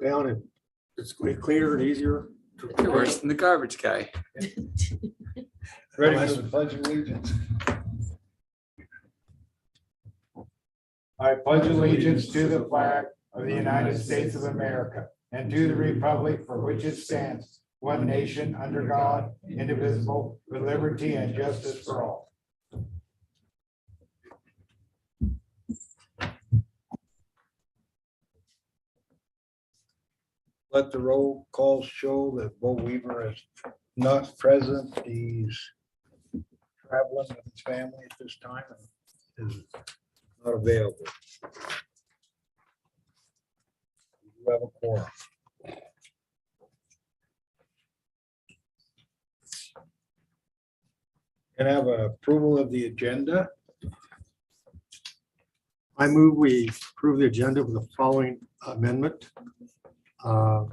down and it's going to be cleaner and easier. You're worse than the garbage guy. Ready for the pledge of allegiance? I pledge allegiance to the flag of the United States of America and to the republic for which it stands, one nation under God, indivisible, with liberty and justice for all. Let the roll call show that Bo Weaver is not present. He's traveling with his family at this time and is not available. We have a quorum. Can I have an approval of the agenda? I move we approve the agenda with the following amendment. To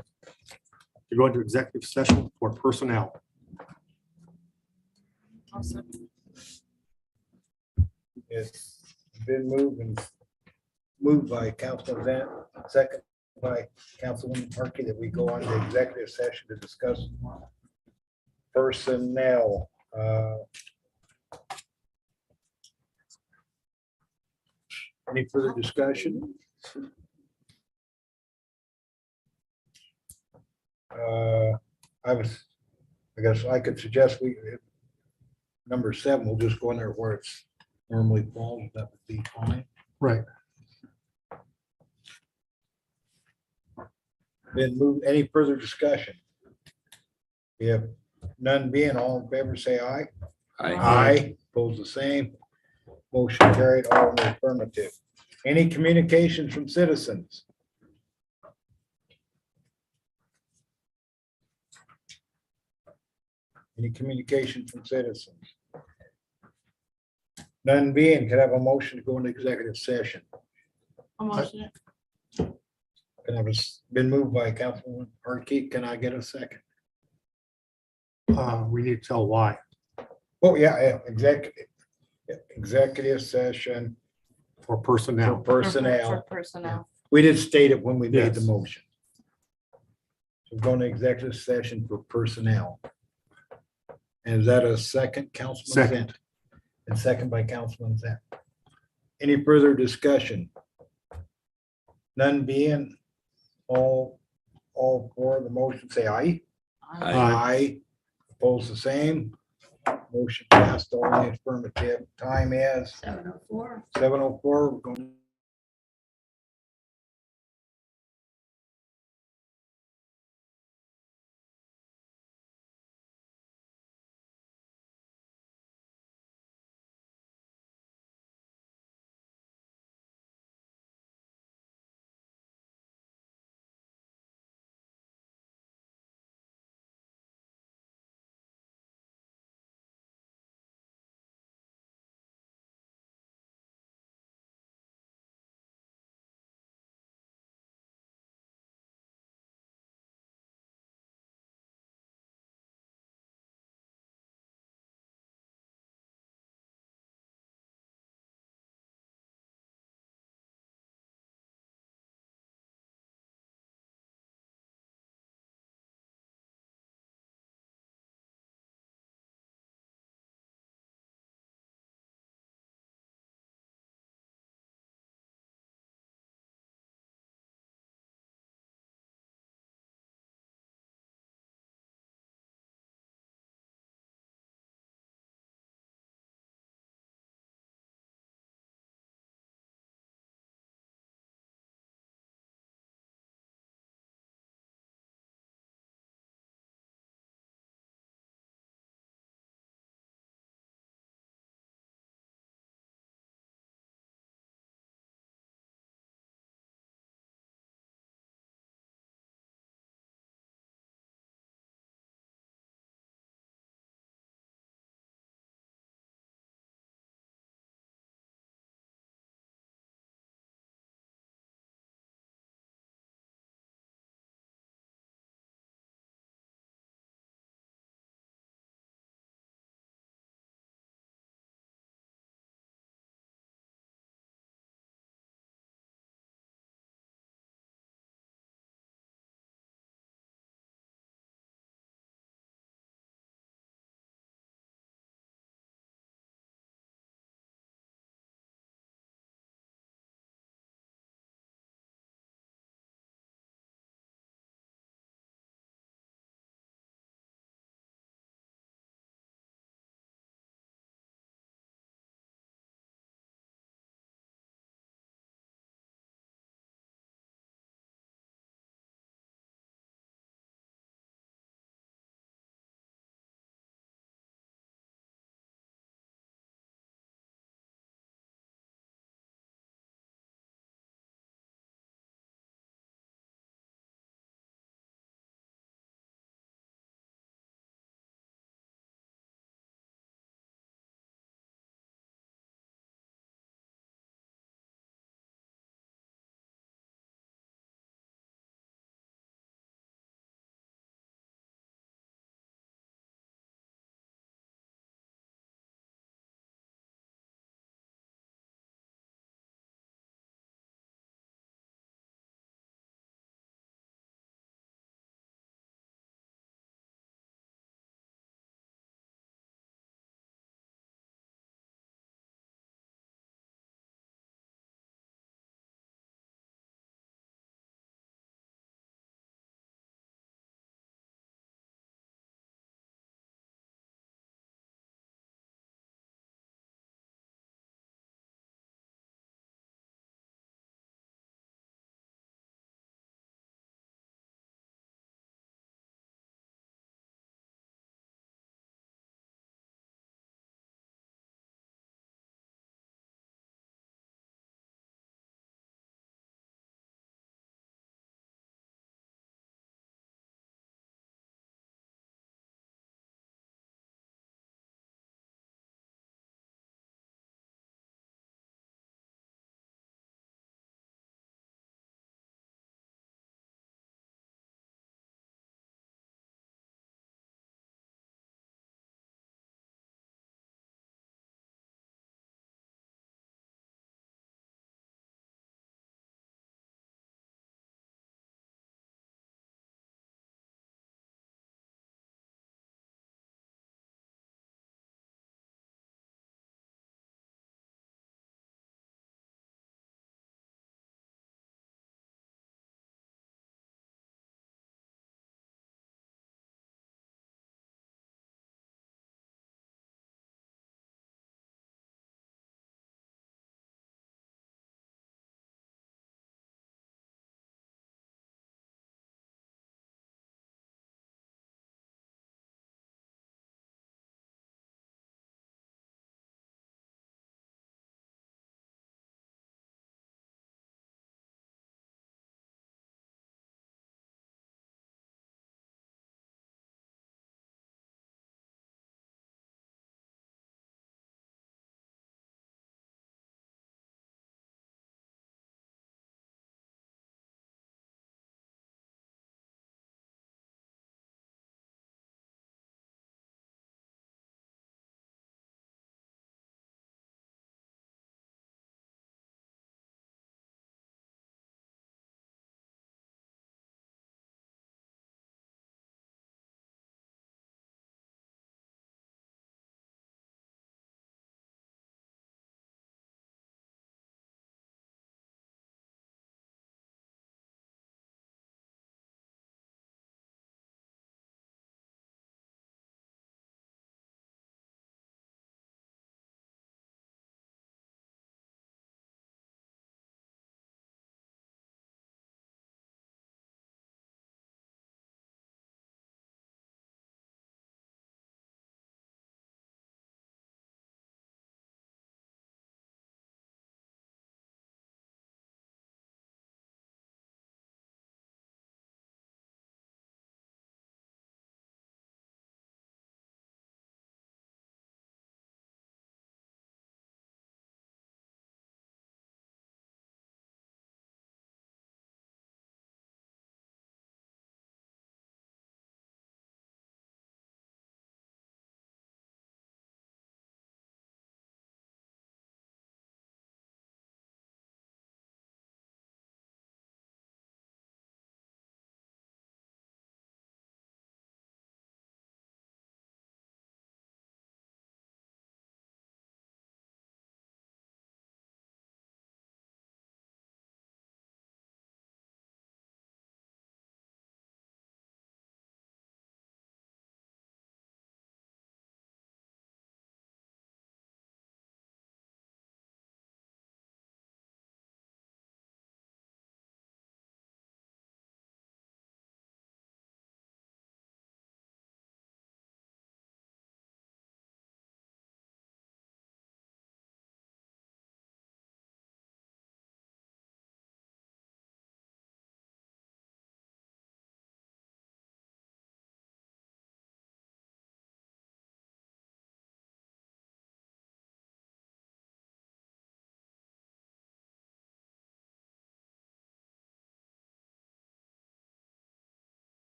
go into executive session for personnel. It's been moved by Councilman Vent, second by Councilwoman Markey, that we go on to executive session to discuss personnel. Any further discussion? I guess I could suggest number 7, we'll just go in there where it's normally falls. That would be fine. Right. Then move, any further discussion? We have none being, all in favor, say aye. Aye. Opposed, the same. Motion carried, all in the affirmative. Any communications from citizens? Any communication from citizens? None being, could I have a motion to go into executive session? Motion. Can I have been moved by Councilwoman Markey. Can I get a second? We need to tell why. Oh, yeah, executive session For for personnel. personnel. For personnel. We did state it when we made the Yes. motion. So we're going to executive session for personnel. And is that a second, Councilman Second. Zent? And second by Councilman Zent. Any further discussion? None being, all for the motion, say aye. Aye. Aye. Opposed, the same. Motion passed, all in the affirmative. Time is 7:04. 7:04. We're going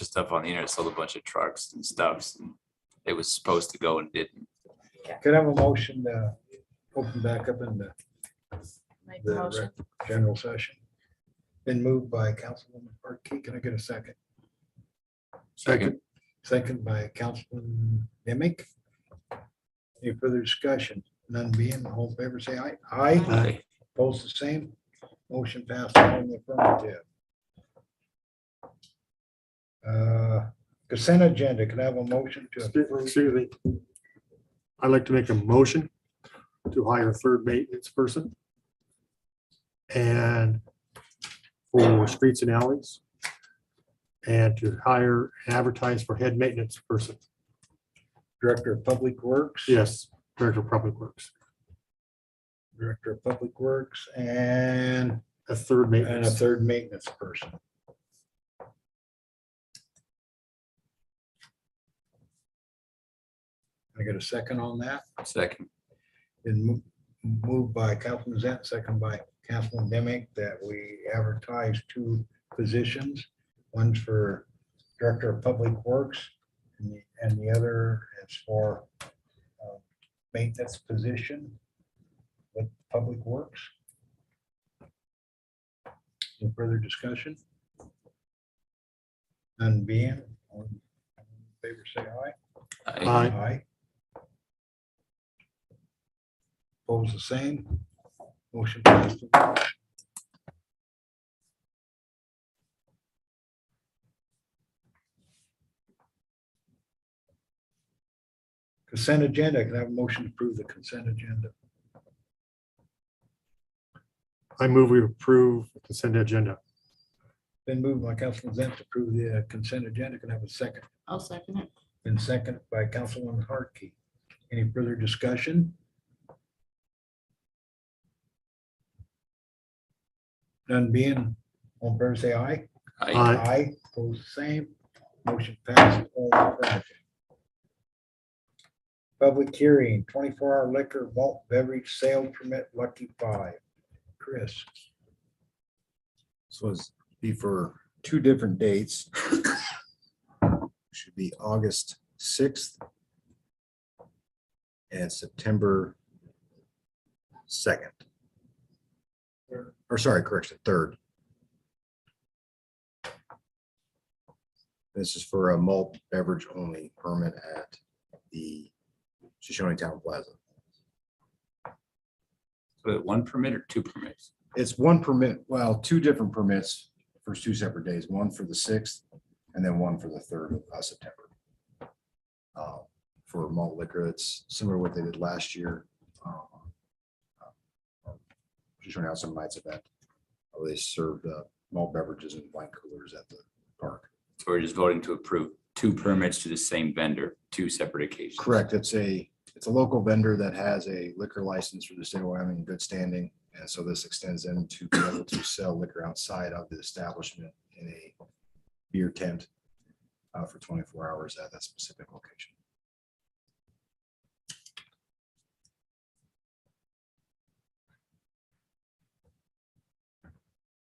stuff on the internet, sold a bunch of trucks and stuffs. And it was supposed to go and didn't. Could I have a motion to open back up in the Make the motion. general session? Been moved by Councilwoman Markey. Can I get a second? Second. Second by Councilman Demick. Any further discussion? None being, all in favor, say aye. Aye. Aye. Opposed, the same. Motion passed on the affirmative. Consent agenda. Can I have a motion to approve? Excuse me. I'd like to make a motion to hire a third maintenance person. And for streets and alleys. And to hire and advertise for head maintenance person. Director of Public Works? Yes, Director of Public Works. Director of Public Works and A third a maintenance. third maintenance person. I get a second on that? Second. Been moved by Councilman Zent, second by Councilman Demick, that we advertise two positions. One's for Director of Public Works and the other is for maintenance position with Public Works. Any further discussion? None being, all in favor, say aye. Aye. Aye. Aye. Opposed, the same. Motion passed. Consent agenda. Can I have a motion to approve the consent agenda? I move we approve the consent agenda. Been moved by Councilman Zent to approve the consent agenda. Can I have a second? I'll second it. Been seconded by Councilwoman Hartke. Any further discussion? None being, all in favor, say aye. Aye. Aye. Opposed, the same. Motion passed. All affirmative. Public hearing, 24-hour liquor malt beverage sale permit, Lucky 5. Chris. So it's be for two different dates. Should be August 6th and September 2nd. Or sorry, correction, 3rd. This is for a malt beverage only permit at the Shoshoni Town Plaza. So one permit or two permits? It's one permit, well, two different permits for two separate days, one for the 6th and then one for the 3rd of September. For malt liquor, it's similar to what they did last year. Shoshoni Awesome Nights event, where they served malt beverages and wine coolers at the park. So we're just voting to approve two permits to the same vendor, two separate occasions. Correct. It's a local vendor that has a liquor license for the state of Wyoming in good standing. And so this extends them to be able to sell liquor outside of the establishment in a beer tent for 24 hours at that specific location.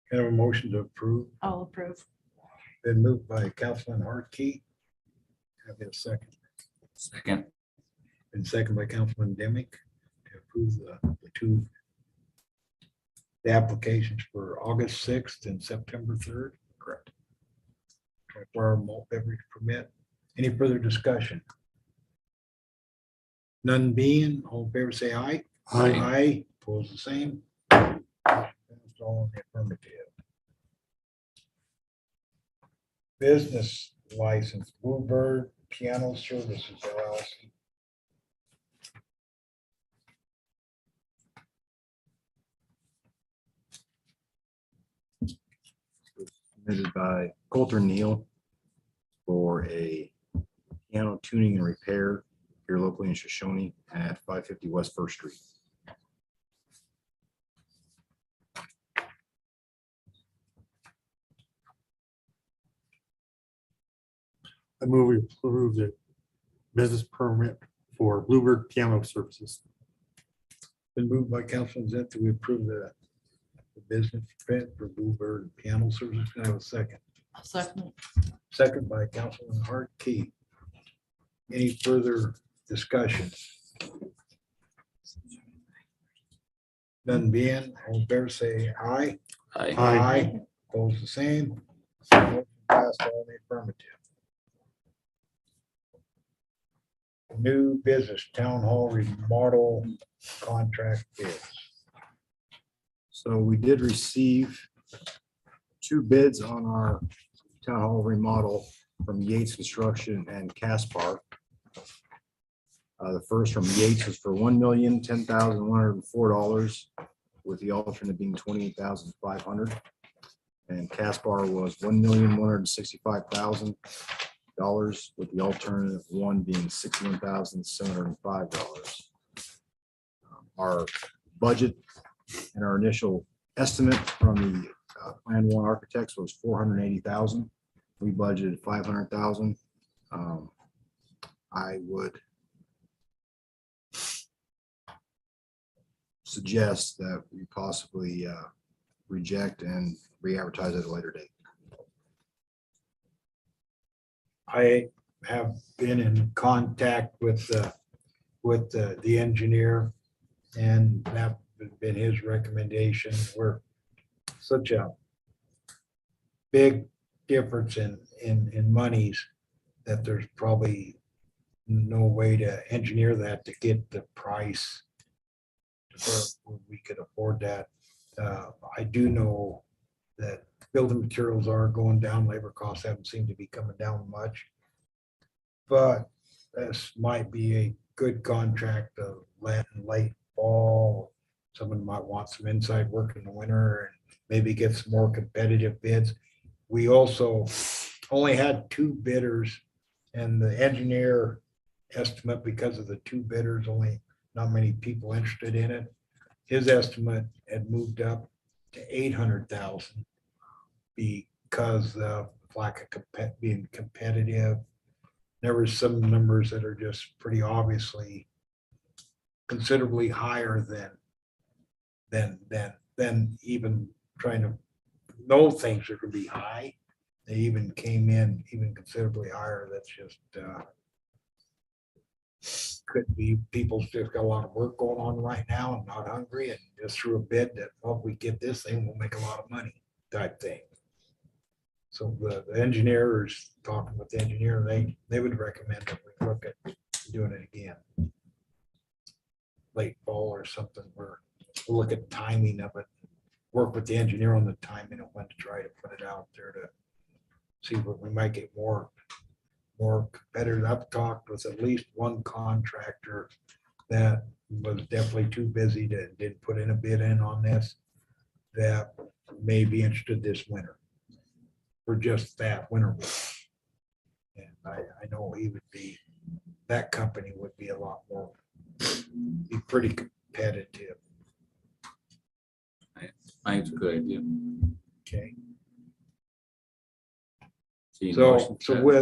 Can I have a motion to approve? I'll approve. Been moved by Councilman Hartke. Have a second. Second. Been seconded by Councilman Demick to approve the two the applications for August 6th and September 3rd. Correct. 24-hour malt beverage permit. Any further discussion? None being, all in favor, say aye. Aye. Aye, pose the same. Passed all in the affirmative. Business license, Bloomberg Piano Services LLC. Submitted by Coulter Neal for a piano tuning and repair here locally in Shoshoni at 550 West First Street. I move we approve the business permit for Bloomberg Piano Services. Been moved by Councilman Zent that we approve the business permit for Bloomberg Piano Services. Can I have a second? I'll second it. Second by Councilman Hartke. Any further discussion? None being, all in favor say aye. Aye. Opposed the same. Motion passed all in the affirmative. New business town hall remodel contract bids. So we did receive 2 bids on our town hall remodel from Yates Construction and Caspar. The first from Yates was for $1,010,104, with the alternate being $28,500. And Caspar was $1,165,000, with the alternative one being $61,705. Our budget and our initial estimate from the Plan One Architects was $480,000. We budgeted $500,000. I would suggest that we possibly reject and re-advertise at a later date. I have been in contact with the engineer, and that has been his recommendation. We're such a big difference in monies that there's probably no way to engineer that to get the price where we could afford that. I do know that building materials are going down, labor costs haven't seemed to be coming down much. But this might be a good contract of late fall. Someone might want some inside work in the winter and maybe get some more competitive bids. We also only had 2 bidders, and the engineer estimate, because of the 2 bidders, only not many people interested in it. His estimate had moved up to 800,000 because of lack of being competitive. There were some numbers that are just pretty obviously considerably higher than even trying to know things are going to be high. They even came in even considerably higher. That's just could be people's just got a lot of work going on right now and not hungry, and just threw a bid that, well, if we get this thing, we'll make a lot of money type thing. So the engineer is talking with the engineer, they would recommend that we look at doing it again. Late fall or something, where we'll look at timing of it, work with the engineer on the timing of when to try to put it out there to see what we might get more competitive. I've talked with at least one contractor that was definitely too busy to didn't put in a bid in on this, that may be interested this winter for just that winter work. And I know he would be, that company would be a lot more, be pretty competitive. I think it's a good idea. Okay. See you So motion.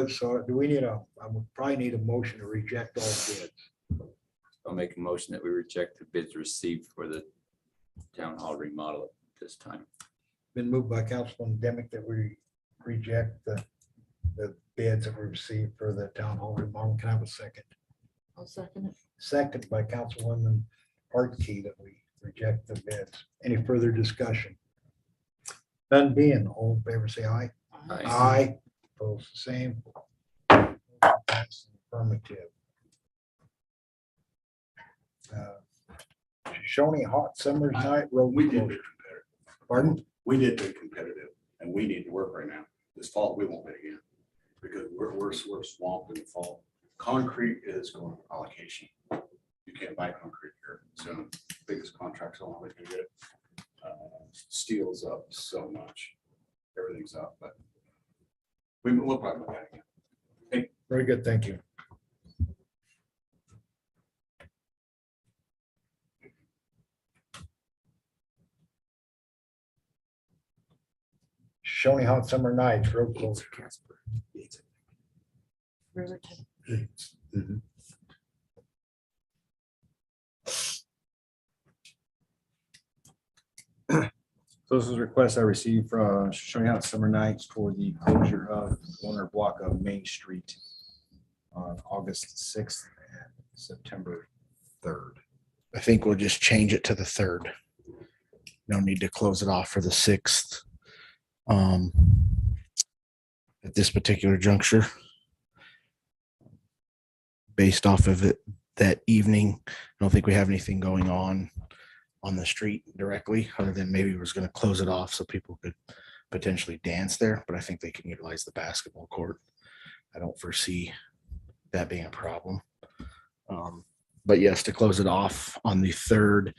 so do we need I would probably need a motion to reject all bids. I'll make a motion that we reject the bids received for the town hall remodel at this time. Been moved by Councilman Demick that we reject the bids that we received for the town hall remodel. Can I have a second? I'll second it. Second by Councilwoman Hartke that we reject the bids. Any further discussion? None being, all in favor say aye. Aye. Aye. Opposed the same. Affirmative. Shoshoni Hot Summer's Night Road. We did closure. bid competitive. Pardon? We did bid competitive, and we need to work right now. This fall, we won't bid again, because we're swamped in the fall. Concrete is going on allocation. You can't buy concrete here, so biggest contracts on, we can get it. Steel's up so much, everything's up, but we'll probably look at it again. Very good, thank you. Shoshoni Hot Summer Nights Road closure. Riverton. Mhm. So this is a request I received from Shoshoni House Summer Nights for the closure of one block of Main Street on August 6th and September 3rd. I think we'll just change it to the 3rd. No need to close it off for the 6th. At this particular juncture. Based off of it that evening, I don't think we have anything going on the street directly, other than maybe we're going to close it off so people could potentially dance there, but I think they can utilize the basketball court. I don't foresee that being a problem. But yes, to close it off on the 3rd,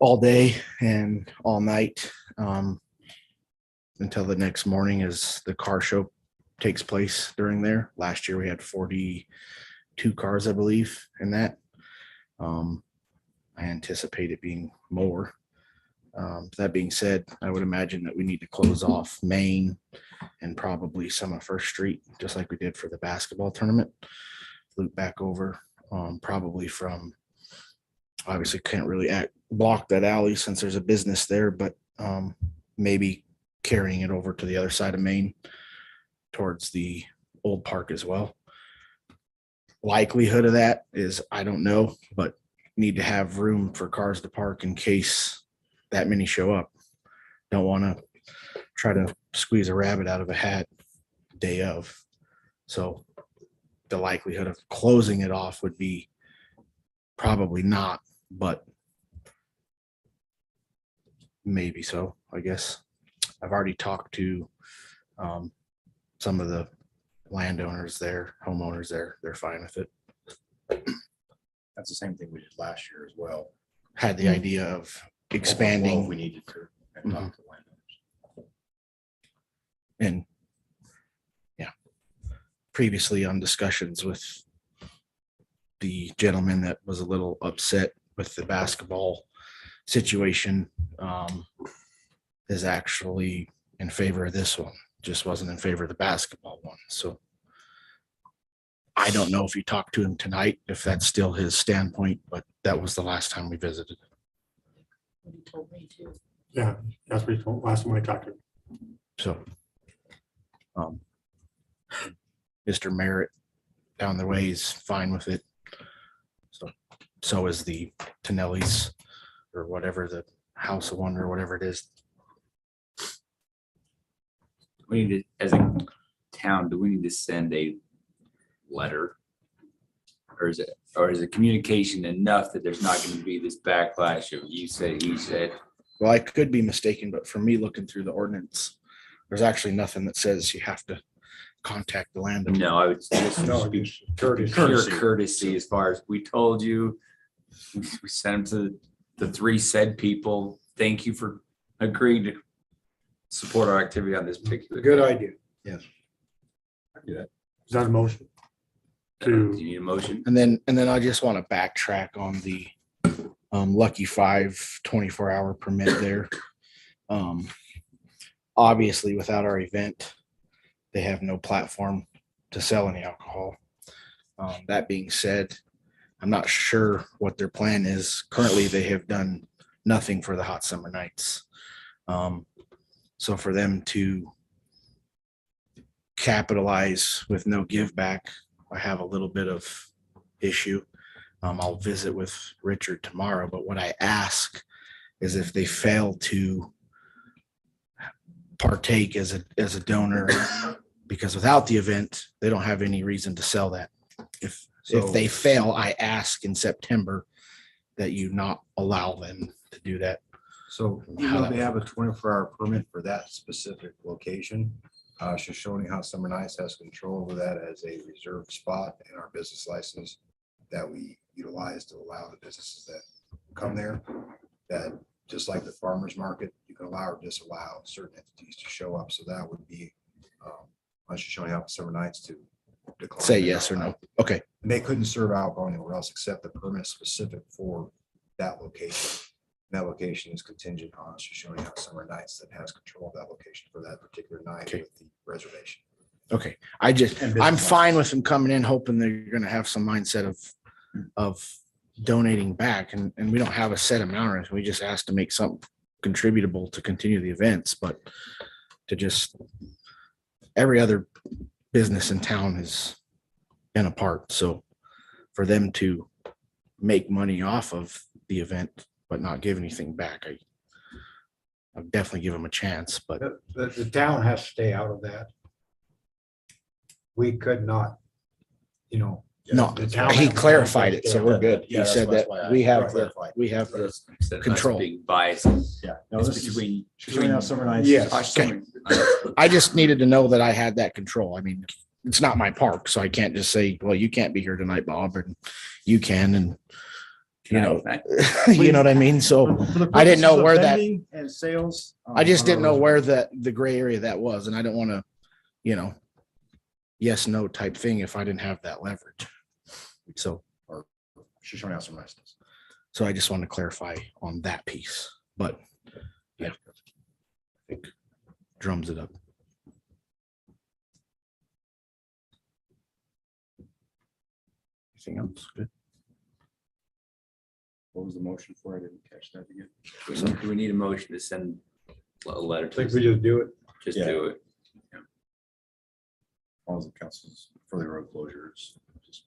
all day and all night, until the next morning as the car show takes place during there. Last year we had 42 cars, I believe, in that. I anticipate it being more. That being said, I would imagine that we need to close off Main and probably some of First Street, just like we did for the basketball tournament. Loop back over, probably from, obviously can't really block that alley since there's a business there, but maybe carrying it over to the other side of Main towards the old park as well. Likelihood of that is, I don't know, but need to have room for cars to park in case that many show up. Don't want to try to squeeze a rabbit out of a hat day of. So the likelihood of closing it off would be probably not, but maybe so, I guess. I've already talked to some of the landowners there, homeowners there. They're fine with it. That's the same thing we did last year as well. Had the idea of Well, expanding we needed to and talk to landowners. and yeah, previously on discussions with the gentleman that was a little upset with the basketball situation, is actually in favor of this one, just wasn't in favor of the basketball one. So I don't know if you talked to him tonight, if that's still his standpoint, but that was the last time we visited. He told me to. Yeah, that's what he told last time I talked to him. So Mr. Merritt down the way is fine with it. So is the Tonellis or whatever, the House of Wonder, whatever it is. We need to, as a town, do we need to send a letter? Or is it communication enough that there's not going to be this backlash of you said, he said? Well, I could be mistaken, but for me, looking through the ordinance, there's actually nothing that says you have to contact the landowner. No, I would just No, be just courtesy. pure courtesy as far as we told you. We sent them to the 3 said people. Thank you for agreeing to support our activity on this particular. Good day. idea. Is that a motion? Do you need a motion? And then I just want to backtrack on the Lucky 5 24-hour permit there. Obviously, without our event, they have no platform to sell any alcohol. That being said, I'm not sure what their plan is. Currently, they have done nothing for the hot summer nights. So for them to capitalize with no give back, I have a little bit of issue. I'll visit with Richard tomorrow, but what I ask is if they fail to partake as a donor, because without the event, they don't have any reason to sell that. If they fail, I ask in September that you not allow them to do that. So even though they have a 24-hour permit for that specific location, Shoshoni House Summer Nights has control over that as a reserved spot in our business license that we utilize to allow the businesses that come there. That just like the farmer's market, you can allow or disallow certain entities to show up. So that would be on Shoshoni House Summer Nights to decline. Say yes or no. Okay. And they couldn't serve alcohol anywhere else except the permit specific for that location. That location is contingent on Shoshoni House Summer Nights that has control of that location for that particular night Okay. with the reservation. Okay. And business I'm license. fine with them coming in, hoping they're going to have some mindset of donating back. And we don't have a set amount, or anything. We just ask to make something contributable to continue the events, but to just, every other business in town has been apart. So for them to make money off of the event, but not give anything back, I'll definitely give them a chance, but The town has to stay out of that. We could not, you know. no, the town he has to clarified it, stay so out we're of good. Yeah, He that's said that why I we have, clarified. we have the Instead of us Control. being biased. Yeah. No, It's this is between. showing out summer nights. Yes. Gosh, Okay. sorry. I just needed to know that I had that control. I mean, it's not my park, so I can't just say, well, you can't be here tonight, Bob, and you can, and you know, you know what I mean? So For the I didn't know purposes of where that- vending and sales. I just on didn't our know where reservation. the gray area that was, and I don't want to, you know, yes, no type thing if I didn't have that leverage. So, She's showing out some license. so I just want to clarify on that piece, but yeah, I think drums it up. Anything else? Good. What was the motion for? I didn't catch that again. Do we need a motion to send a letter I to, think we just do it. just Yeah. do it? All the councils for the road closures. Just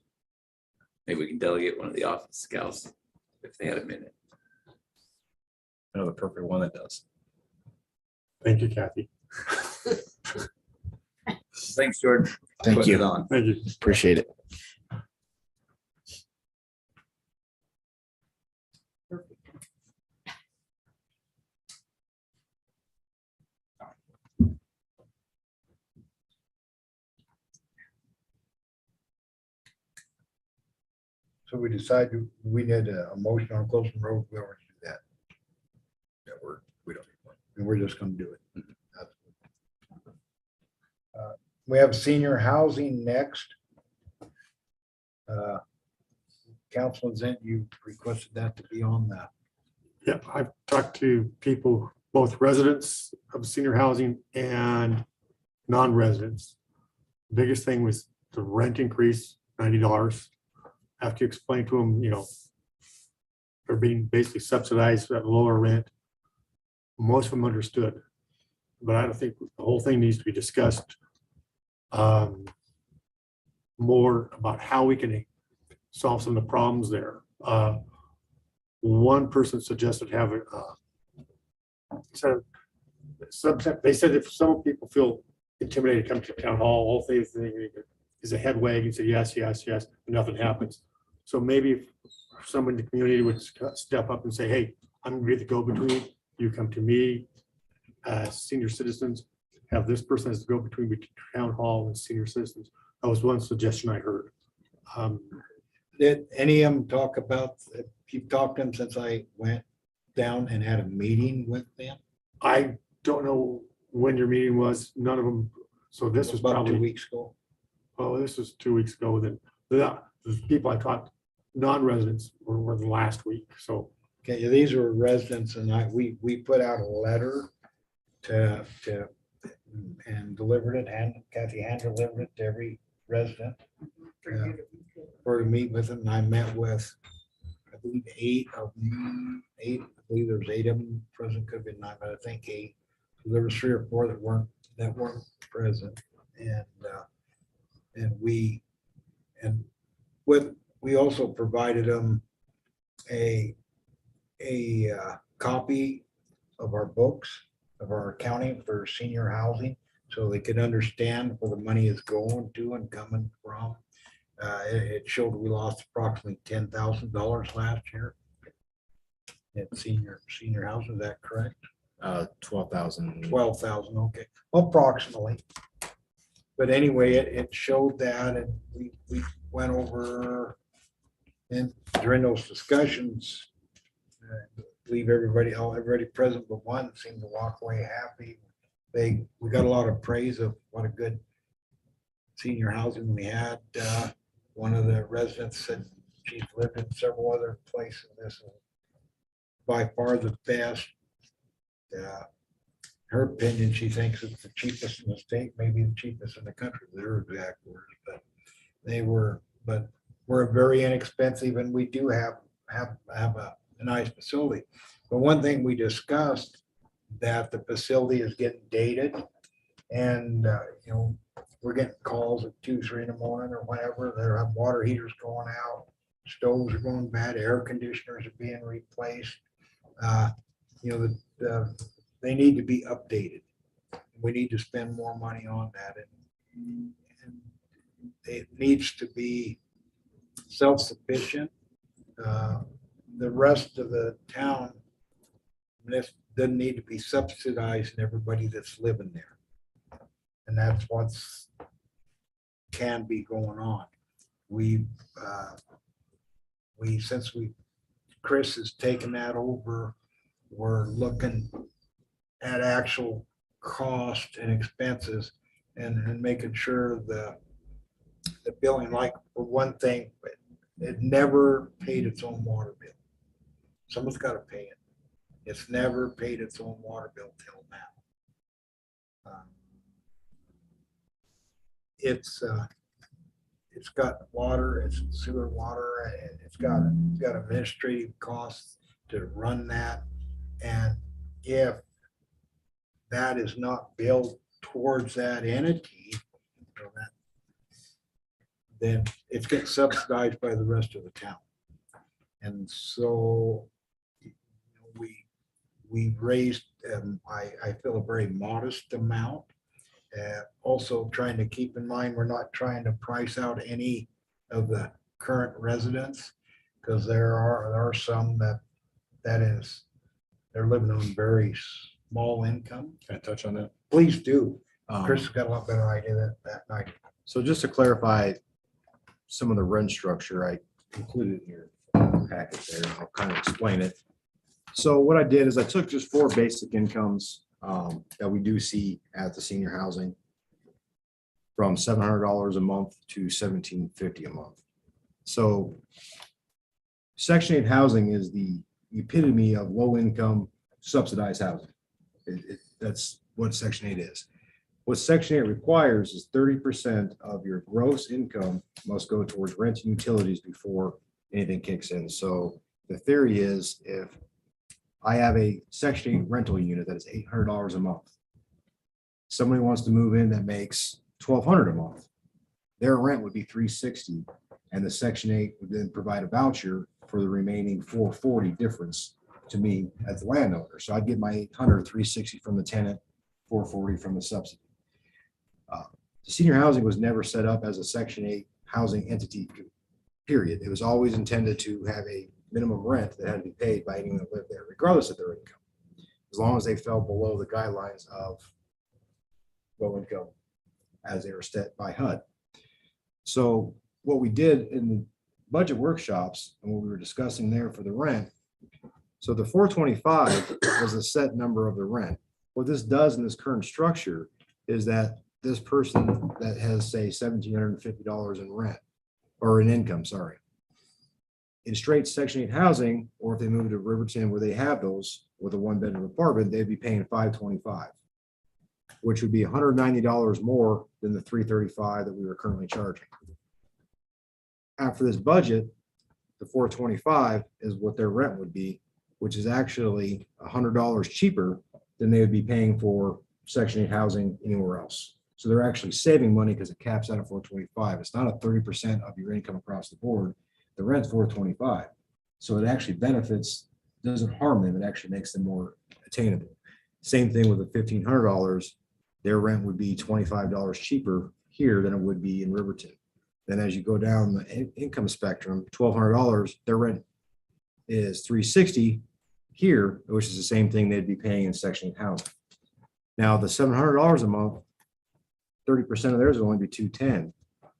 Maybe we can delegate one of the office scouts if they had a minute. I know the perfect one that does. Thank you, Kathy. Thanks, Jordan. Thank Putting you. it on. Thank you. Appreciate it. So we decided we need a motion on closing road. We already do that. Yeah, we don't need one. And we're just gonna do it. We have senior housing next. Councilman Zent, you requested that to be on that. Yeah, I've talked to people, both residents of senior housing and non-residents. Biggest thing was the rent increase, $90. After you explain to them, you know, they're being basically subsidized at lower rent. Most of them understood, but I don't think the whole thing needs to be discussed more about how we can solve some of the problems there. One person suggested having they said if some people feel intimidated to come to town hall, all they think is a head wag and say yes, yes, yes, and nothing happens. So maybe if someone in the community would step up and say, hey, I'm gonna be the go-between. You come to me, senior citizens, have this person as the go-between between town hall and senior citizens. That was one suggestion I heard. Did any of them talk about, you've talked to them since I went down and had a meeting with them? I don't know when your meeting was, none of them, so this was About 2 probably, weeks ago. oh, this was 2 weeks ago, then the people I talked, non-residents were the last week, so. Okay, these were residents and we put out a letter to, and delivered it, and Kathy hand delivered it to every resident. For to meet with them, and I met with, I believe, 8 of them, 8, I believe there was 8 of them present, could have been 9, but I think 8. So there was 3 or 4 that weren't present, and we also provided them a copy of our books, of our accounting for senior housing, so they could understand where the money is going to and coming from. It showed we lost approximately $10,000 last year in senior housing. Is that correct? 12,000. 12,000, okay, approximately. But anyway, it showed that, and we went over, and during those discussions, leave everybody present but one seemed to walk away happy. We got a lot of praise of what a good senior housing we had. One of the residents said she's lived in several other places. This is by far the best. Her opinion, she thinks it's the cheapest in the state, maybe the cheapest in the country. Their exact words, but we're very inexpensive, and we do have a nice facility. But one thing we discussed that the facility is getting dated. And, you know, we're getting calls at 2, 3 in the morning or whatever. There have water heaters going out, stoves are going bad, air conditioners are being replaced. You know, they need to be updated. We need to spend more money on that. And it needs to be self-sufficient. The rest of the town, this doesn't need to be subsidizing everybody that's living there. And that's what's can be going on. Chris has taken that over, we're looking at actual cost and expenses and making sure the billing, like for one thing, it never paid its own water bill. Someone's got to pay it. It's never paid its own water bill till now. It's got water, it's sewer water, and it's got administrative costs to run that. And if that is not billed towards that entity, then it's getting subsidized by the rest of the town. And so we raised, I feel, a very modest amount. Also trying to keep in mind, we're not trying to price out any of the current residents, because there are some they're living on very small income. Can I touch on that? Please do. Um, Chris has got a lot better idea that night. So just to clarify some of the rent structure, I included in your packet there. I'll kind of explain it. So what I did is I took just 4 basic incomes that we do see at the senior housing, from $700 a month to $1,750 a month. So Section 8 housing is the epitome of low income subsidized housing. That's what Section 8 is. What Section 8 requires is 30% of your gross income must go towards rent and utilities before anything kicks in. So the theory is, if I have a Section 8 rental unit that is $800 a month, somebody wants to move in that makes $1,200 a month, their rent would be $360, and the Section 8 would then provide a voucher for the remaining $440 difference to me as the landowner. So I'd get my $800, $360 from the tenant, $440 from the subsidy. The senior housing was never set up as a Section 8 housing entity, period. It was always intended to have a minimum rent that had to be paid by anyone that lived there, regardless of their income, as long as they fell below the guidelines of low income as they were set by HUD. So what we did in the budget workshops and what we were discussing there for the rent, so the $425 was a set number of the rent. What this does in this current structure is that this person that has, say, $1,750 in rent or in income, sorry, in straight Section 8 housing, or if they move to Riverton where they have those with a 1-bedroom apartment, they'd be paying $525, which would be $190 more than the $335 that we were currently charging. After this budget, the $425 is what their rent would be, which is actually $100 cheaper than they would be paying for Section 8 housing anywhere else. So they're actually saving money because it caps out at $425. It's not a 30% of your income across the board. The rent's $425. So it actually benefits, doesn't harm them. It actually makes them more attainable. Same thing with the $1,500. Their rent would be $25 cheaper here than it would be in Riverton. Then as you go down the income spectrum, $1,200, their rent is $360 here, which is the same thing they'd be paying in Section 8 housing. Now the $700 a month, 30% of theirs will only be $210,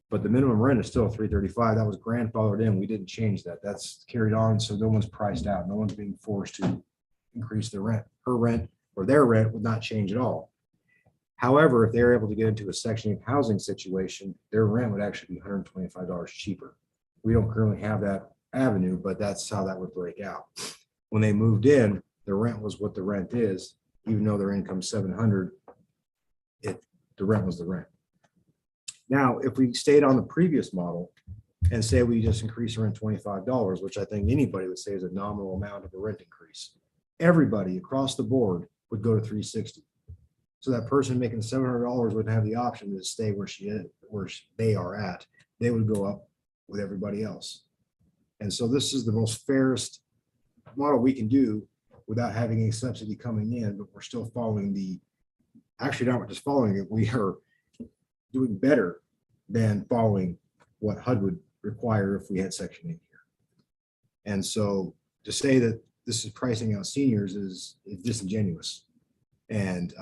but the minimum rent is still $335. That was grandfathered in. We didn't change that. That's carried on, so no one's priced out. No one's being forced to increase their rent. Her rent or their rent would not change at all. However, if they're able to get into a Section 8 housing situation, their rent would actually be $125 cheaper. We don't currently have that avenue, but that's how that would break out. When they moved in, the rent was what the rent is, even though their income's $700, the rent was the rent. Now, if we stayed on the previous model and say we just increase the rent $25, which I think anybody would say is a nominal amount of a rent increase, everybody across the board would go to 360. So that person making $700 would have the option to stay where she is, they are at. They would go up with everybody else. And so this is the most fairest model we can do without having any subsidy coming in, but we're still following actually not just following it, we are doing better than following what HUD would require if we had Section 8 here. And so to say that this is pricing out seniors is disingenuous. And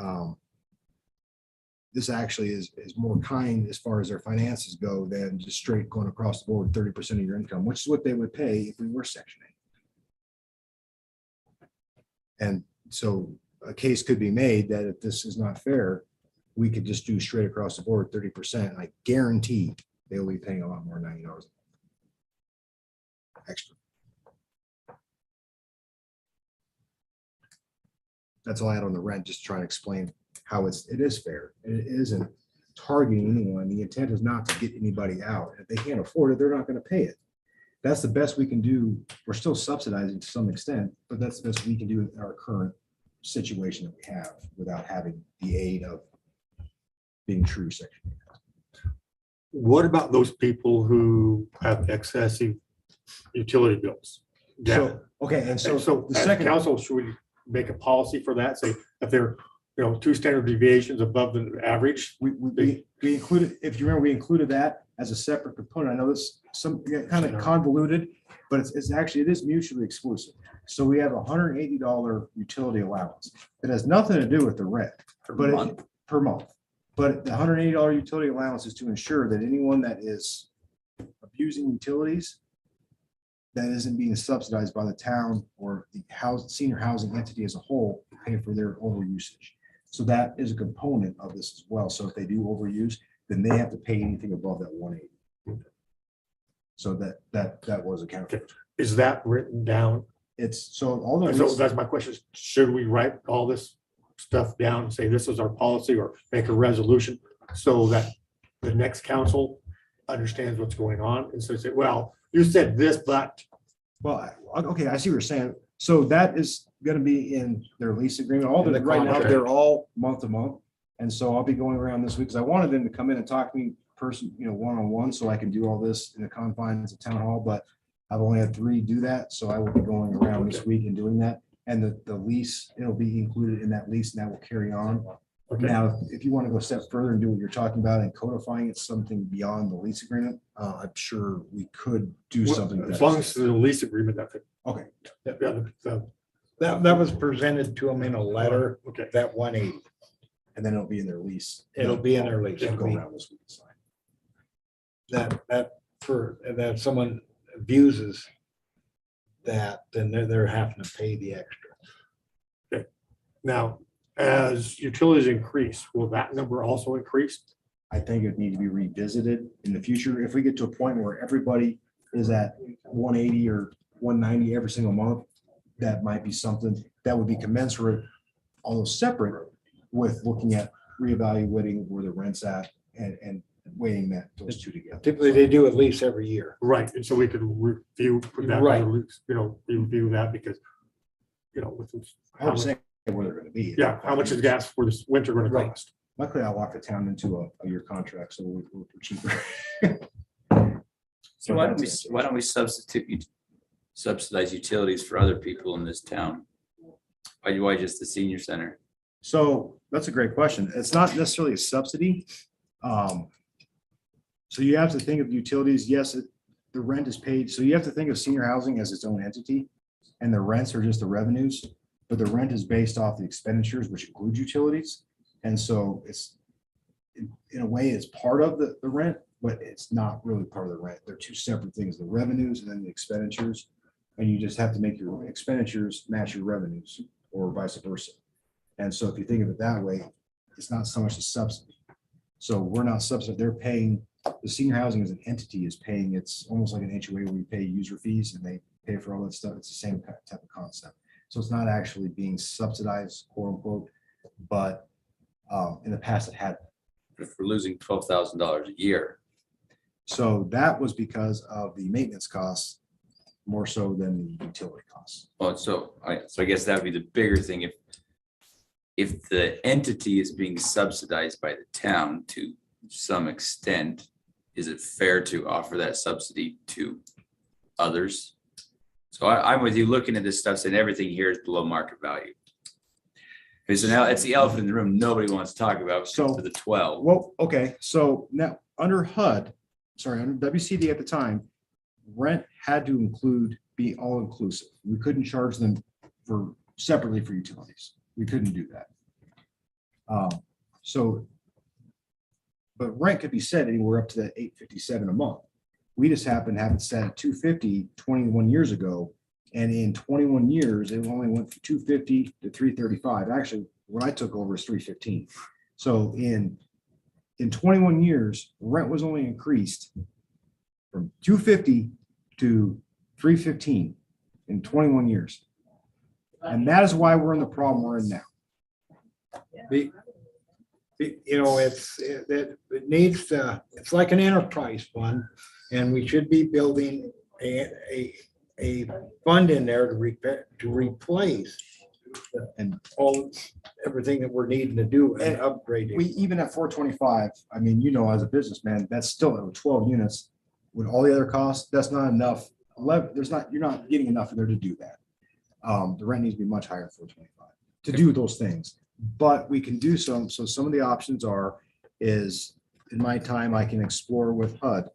this actually is more kind as far as their finances go than just straight going across the board 30% of your income, which is what they would pay if we were Section 8. And so a case could be made that if this is not fair, we could just do straight across the board 30%. I guarantee they will be paying a lot more than $90 extra. That's all I had on the rent, just trying to explain how it is fair. It isn't targeting anyone. The intent is not to get anybody out. If they can't afford it, they're not going to pay it. That's the best we can do. We're still subsidizing to some extent, but that's the best we can do in our current situation that we have without having the aid of being true Section 8. What about those people who have excessive utility bills? So, okay, and so So the as second, council, should we make a policy for that? Say if they're, 2 standard deviations above the average? we included, if you remember, we included that as a separate component. I know it's kind of convoluted, but it is mutually exclusive. So we have a $180 utility allowance. It has nothing to do with the rent, per month. But the $180 utility allowance is to ensure that anyone that is abusing utilities that isn't being subsidized by the town or the senior housing entity as a whole to pay for their overusage. So that is a component of this as well. So if they do overuse, then they have to pay anything above that 180. So that was accounted for. Is that written down? It's so all the So that's my question. Should we write all this stuff down and say this is our policy, or make a resolution so that the next council understands what's going on? And so say, well, you said this, but well, okay, I see what you're saying. So that is going to be in their lease agreement. All In the the right now, contract. they're all month to month. And so I'll be going around this week because I wanted them to come in and talk to me one-on-one so I can do all this in the confines of town hall, but I've only had 3 do that. So I will be going around this week and doing that. And the lease, it'll be included in that lease, and that will carry on. okay. Now, if you want to go a step further and do what you're talking about and codifying it something beyond the lease agreement, I'm sure we could do Well, something. as long as it's in the lease agreement, that's it. Okay, That was presented to them in a letter, Okay. that 180. and then it'll be in their lease. It'll be in their lease. They'll go around this week and sign. That someone abuses that, then they're having to pay the extra. Now, as utilities increase, will that number also increase? I think it need to be revisited in the future. If we get to a point where everybody is at 180 or 190 every single month, that might be something that would be commensurate, although separate, with looking at reevaluating where the rent's at and weighing those two together. Typically, they do at least every year. Right, and so we could review, put that, Right. review that because, with this- I would say where they're going to be. yeah, how much is gas for this winter going to Right. cost? Luckily, I locked the town into a year contract, so we're cheaper. So why don't we subsidize utilities for other people in this town? Why just the senior center? So that's a great question. It's not necessarily a subsidy. So you have to think of utilities. Yes, the rent is paid. So you have to think of senior housing as its own entity, and the rents are just the revenues, but the rent is based off the expenditures, which include utilities. And so it's, in a way, it's part of the rent, but it's not really part of the rent. They're two separate things, the revenues and then the expenditures. And you just have to make your expenditures match your revenues or vice versa. And so if you think of it that way, it's not so much a subsidy. So we're not subsidizing, they're paying, the senior housing as an entity is paying, it's almost like an HOA where you pay user fees and they pay for all that stuff. It's the same type of concept. So it's not actually being subsidized, quote unquote, but in the past it had. If we're losing $12,000 a year, So that was because of the maintenance costs more so than the utility costs. well, so I guess that would be the bigger thing. if the entity is being subsidized by the town to some extent, is it fair to offer that subsidy to others? So I'm with you looking at this stuff, saying everything here is below market value. Because now it's the elephant in the room nobody wants to talk about, So- for the 12. Well, okay, so now under HUD, sorry, under WCD at the time, rent had to be all inclusive. We couldn't charge them for separately for utilities. We couldn't do that. So, but rent could be set anywhere up to that $857 a month. We just happened to have it set at $250 21 years ago. And in 21 years, it only went from $250 to $335. Actually, when I took over is $315. So in 21 years, rent was only increased from $250 to $315 in 21 years. And that is why we're in the problem we're in now. You know, it needs to, it's like an enterprise fund, and we should be building a fund in there to repair, to replace And everything that we're needing to do and upgrade we, it. even at 425, I mean, you know, as a businessman, that's still 12 units with all the other costs. That's not enough. You're not getting enough in there to do that. The rent needs to be much higher at 425 to do those things. But we can do some. So some of the options is in my time, I can explore with HUD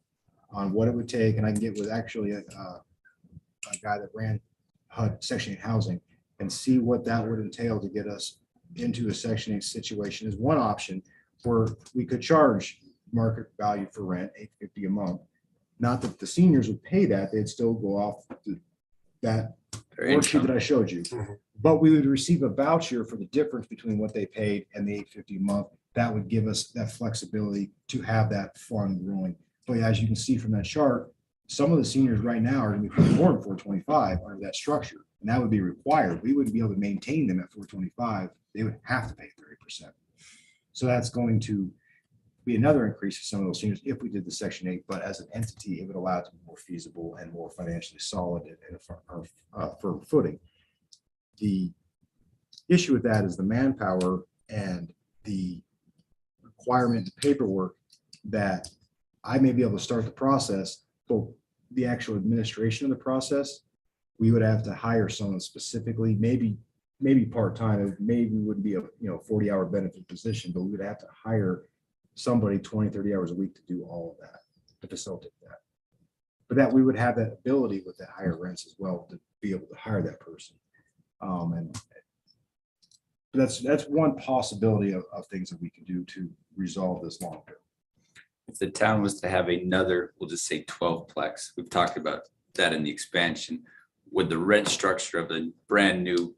on what it would take, and I can get with actually a guy that ran HUD Section 8 housing and see what that would entail to get us into a Section 8 situation is one option where we could charge market value for rent, $850 a month. Not that the seniors would pay that, they'd still go off that Their worksheet income. that I showed you. But we would receive a voucher for the difference between what they paid and the $850 a month. That would give us that flexibility to have that fund rolling. But as you can see from that chart, some of the seniors right now are going to be paying more than 425 under that structure. And that would be required. We wouldn't be able to maintain them at 425. They would have to pay 30%. So that's going to be another increase for some of those seniors if we did the Section 8. But as an entity, it would allow it to be more feasible and more financially solid and a firm footing. The issue with that is the manpower and the requirement, the paperwork that I may be able to start the process, but the actual administration of the process, we would have to hire someone specifically, maybe part-time, maybe wouldn't be a 40-hour benefit position, but we would have to hire somebody 20, 30 hours a week to do all of that, to facilitate that. But that we would have that ability with the higher rents as well to be able to hire that person. And that's one possibility of things that we can do to resolve this long term. If the town was to have another, we'll just say 12-plex, we've talked about that in the expansion, would the rent structure of a brand new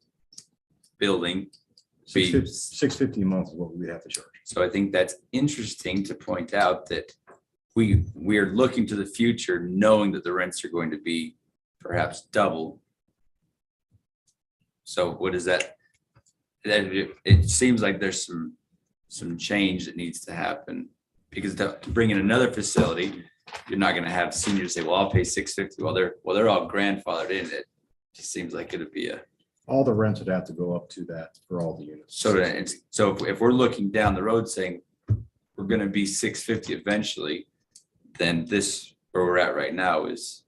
building be? $650 a month is what we have to charge. So I think that's interesting to point out that we are looking to the future, knowing that the rents are going to be perhaps double. So what is that? It seems like there's some change that needs to happen, because to bring in another facility, you're not going to have seniors say, well, I'll pay $650. Well, they're all grandfathered in. It just seems like it'd be All the rents would have to go up to that for all the units. so if we're looking down the road saying we're going to be $650 eventually, then this where we're at right now is,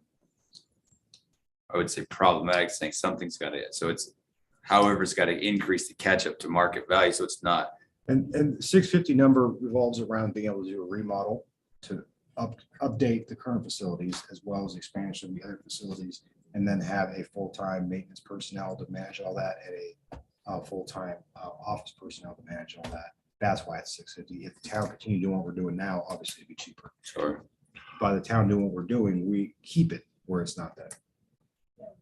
I would say, problematic, saying something's got to, so it's however it's got to increase to catch up to market value. So it's not. And 650 number revolves around being able to do a remodel to update the current facilities as well as expansion of the other facilities, and then have a full-time maintenance personnel to manage all that, and a full-time office personnel to manage all that. That's why it's 650. If the town continue doing what we're doing now, obviously it'd be cheaper. Sure. By the town doing what we're doing, we keep it where it's not that.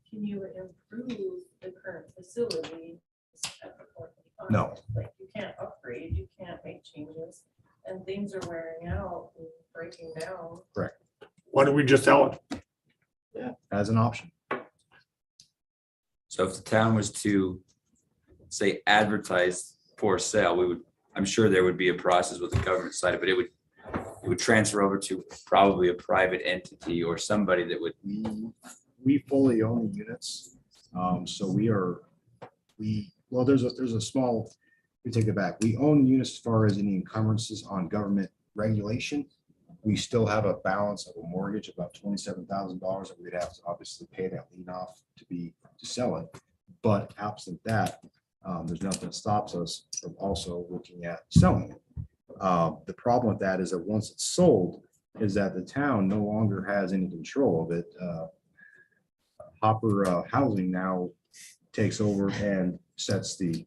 Can you improve the current facility? At the 425? No. Like, you can't upgrade, you can't make changes, and things are wearing out and breaking down. Why don't we just sell it? As an option. So if the town was to say advertise for sale, I'm sure there would be a process with the government side of it. It would transfer over to probably a private entity or somebody that would. We fully own the units. So there's a small we take it back. We own units as far as any encumbrances on government regulation. We still have a balance of a mortgage, about $27,000 that we'd have to obviously pay that lien off to sell it. But absent that, there's nothing that stops us from also looking at selling it. The problem with that is that once it's sold, is that the town no longer has any control of it. Hopper Housing now takes over and sets the.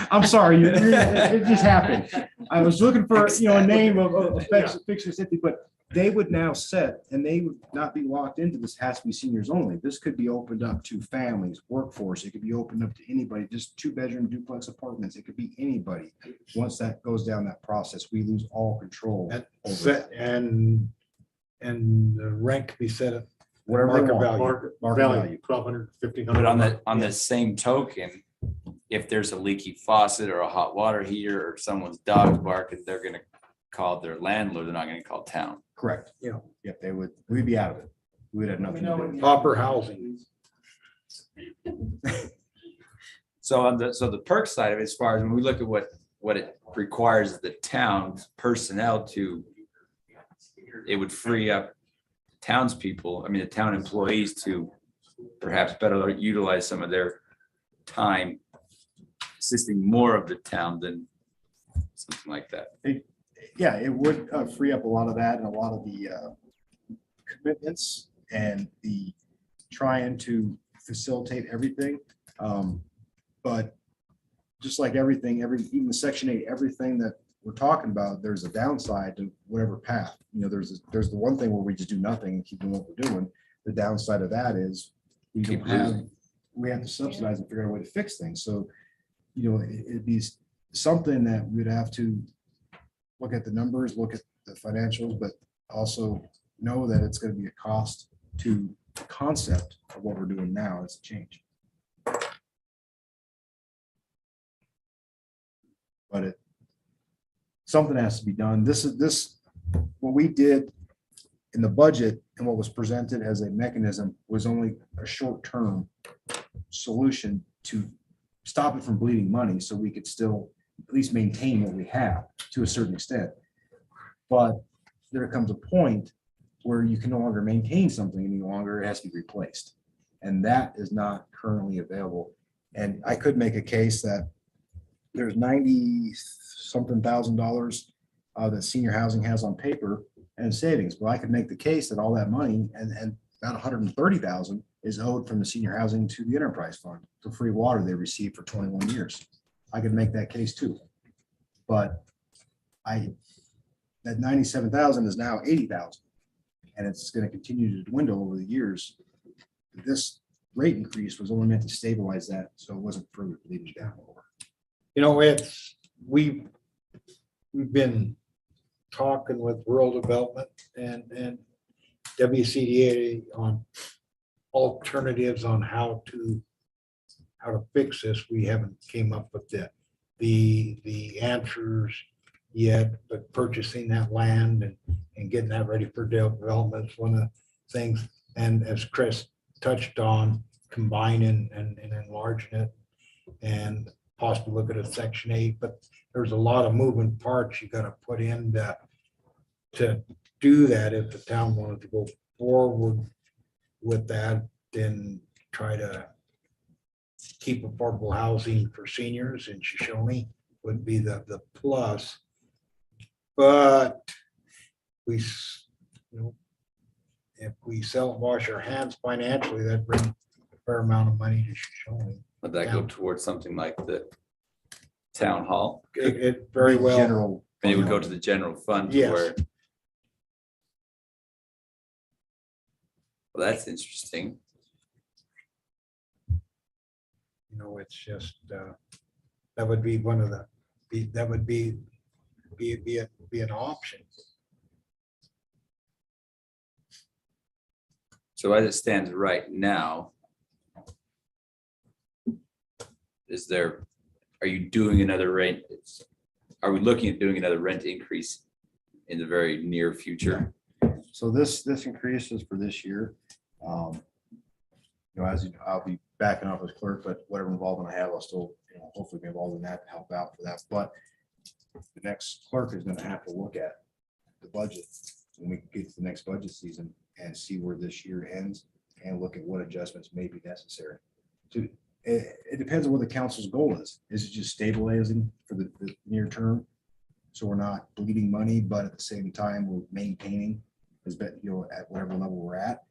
I'm sorry, it just happened. I was looking for, a name of fiction city, but they would now set, and they would not be locked into this has to be seniors only. This could be opened up to families, workforce. It could be opened up to anybody, just 2-bedroom duplex apartments. It could be anybody. Once that goes down that process, we lose all control. over that. And the rent can be set at Whatever they market want. value. Market Market value, value. 1,200, 1,500. But on the same token, if there's a leaky faucet or a hot water heater or someone's dog's barking, they're gonna call their landlord, they're not gonna call town. Correct. Yeah. Yep, we'd be out of it. We'd have nothing to do with it. Hopper Housing. So the perk side of it, as far as when we look at what it requires the town's personnel to, it would free up townspeople, the town employees to perhaps better utilize some of their time assisting more of the town than something like that. Yeah, it would free up a lot of that and a lot of the commitments and the trying to facilitate everything. But just like everything, even the Section 8, everything that we're talking about, there's a downside to whatever path. There's the one thing where we just do nothing and keep doing what we're doing. The downside of that is we have to subsidize and figure out a way to fix things. So, it'd be something that we'd have to look at the numbers, look at the financials, but also know that it's going to be a cost to the concept of what we're doing now. It's a change. But something has to be done. What we did in the budget and what was presented as a mechanism was only a short-term solution to stop it from bleeding money so we could still at least maintain what we have to a certain extent. But there comes a point where you can no longer maintain something any longer. It has to be replaced. And that is not currently available. And I could make a case that there's $90-something thousand that senior housing has on paper and savings. Well, I could make the case that all that money and about 130,000 is owed from the senior housing to the enterprise fund for free water they received for 21 years. I could make that case too. But that 97,000 is now 80,000 and it's going to continue to dwindle over the years. This rate increase was only meant to stabilize that, so it wasn't further bleeding down. We've been talking with rural development and WCDA on alternatives on how to fix this. We haven't came up with the answers yet, but purchasing that land and getting that ready for development is one of the things. And as Chris touched on, combining and enlarging it and possibly look at a Section 8, but there's a lot of moving parts you got to put in to do that. If the town wanted to go forward with that, then try to keep affordable housing for seniors in Shoshoni would be the plus. But if we sell and wash our hands financially, that brings a fair amount of money to Shoshoni. Would that go towards something like the town hall? It very well. General. And it would go to the general fund to Yes. where. Well, that's interesting. It's just, that would be one of that would be an option. So as it stands right now, are you doing another rent? Are we looking at doing another rent increase in the very near future? So this increase is for this year. as you know, I'll be backing off as clerk, but whatever involvement I have, I'll still, hopefully be involved in that, to help out for that. But the next clerk is gonna have to look at the budget when we get to the next budget season and see where this year ends and look at what adjustments may be necessary. It depends on what the council's goal is. Is it just stabilizing for the near term? So we're not bleeding money, but at the same time, we're maintaining at whatever level we're at.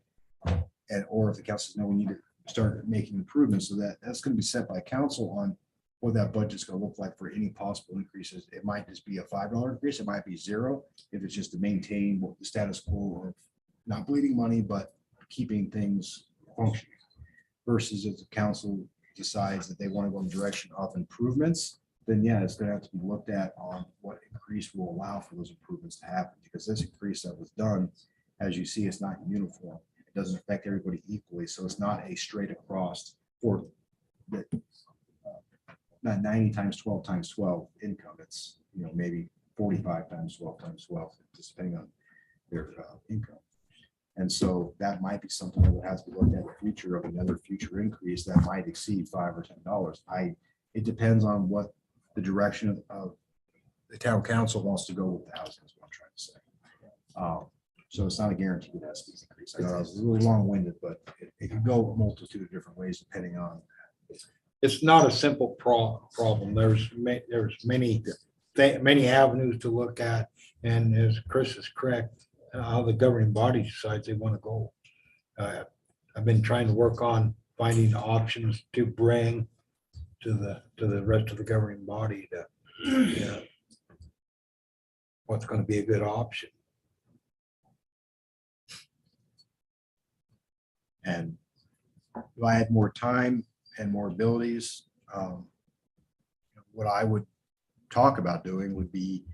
And, or if the council says, no, we need to start making improvements, so that's going to be set by council on what that budget's going to look like for any possible increases. It might just be a $5 increase. It might be 0 if it's just to maintain what the status quo of not bleeding money, but keeping things functioning. Versus if the council decides that they want to go in the direction of improvements, then yeah, it's going to have to be looked at on what increase will allow for those improvements to happen. Because this increase that was done, as you see, it's not uniform. It doesn't affect everybody equally. So it's not a straight across for the not 90 times 12 times 12 income. It's maybe 45 times 12 times 12, just depending on their income. And so that might be something that has to be looked at in the future of another future increase that might exceed $5 or $10. It depends on what the direction of the town council wants to go with the housing, is what I'm trying to say. So it's not a guarantee that that's the increase. I know it's really long-winded, but it can go a multitude of different ways depending on. It's not a simple problem. There's many avenues to look at. And as Chris is correct, how the governing body decides they want to go. I've been trying to work on finding options to bring to the rest of the governing body to what's going to be a good option. And if I had more time and more abilities, what I would talk about doing would be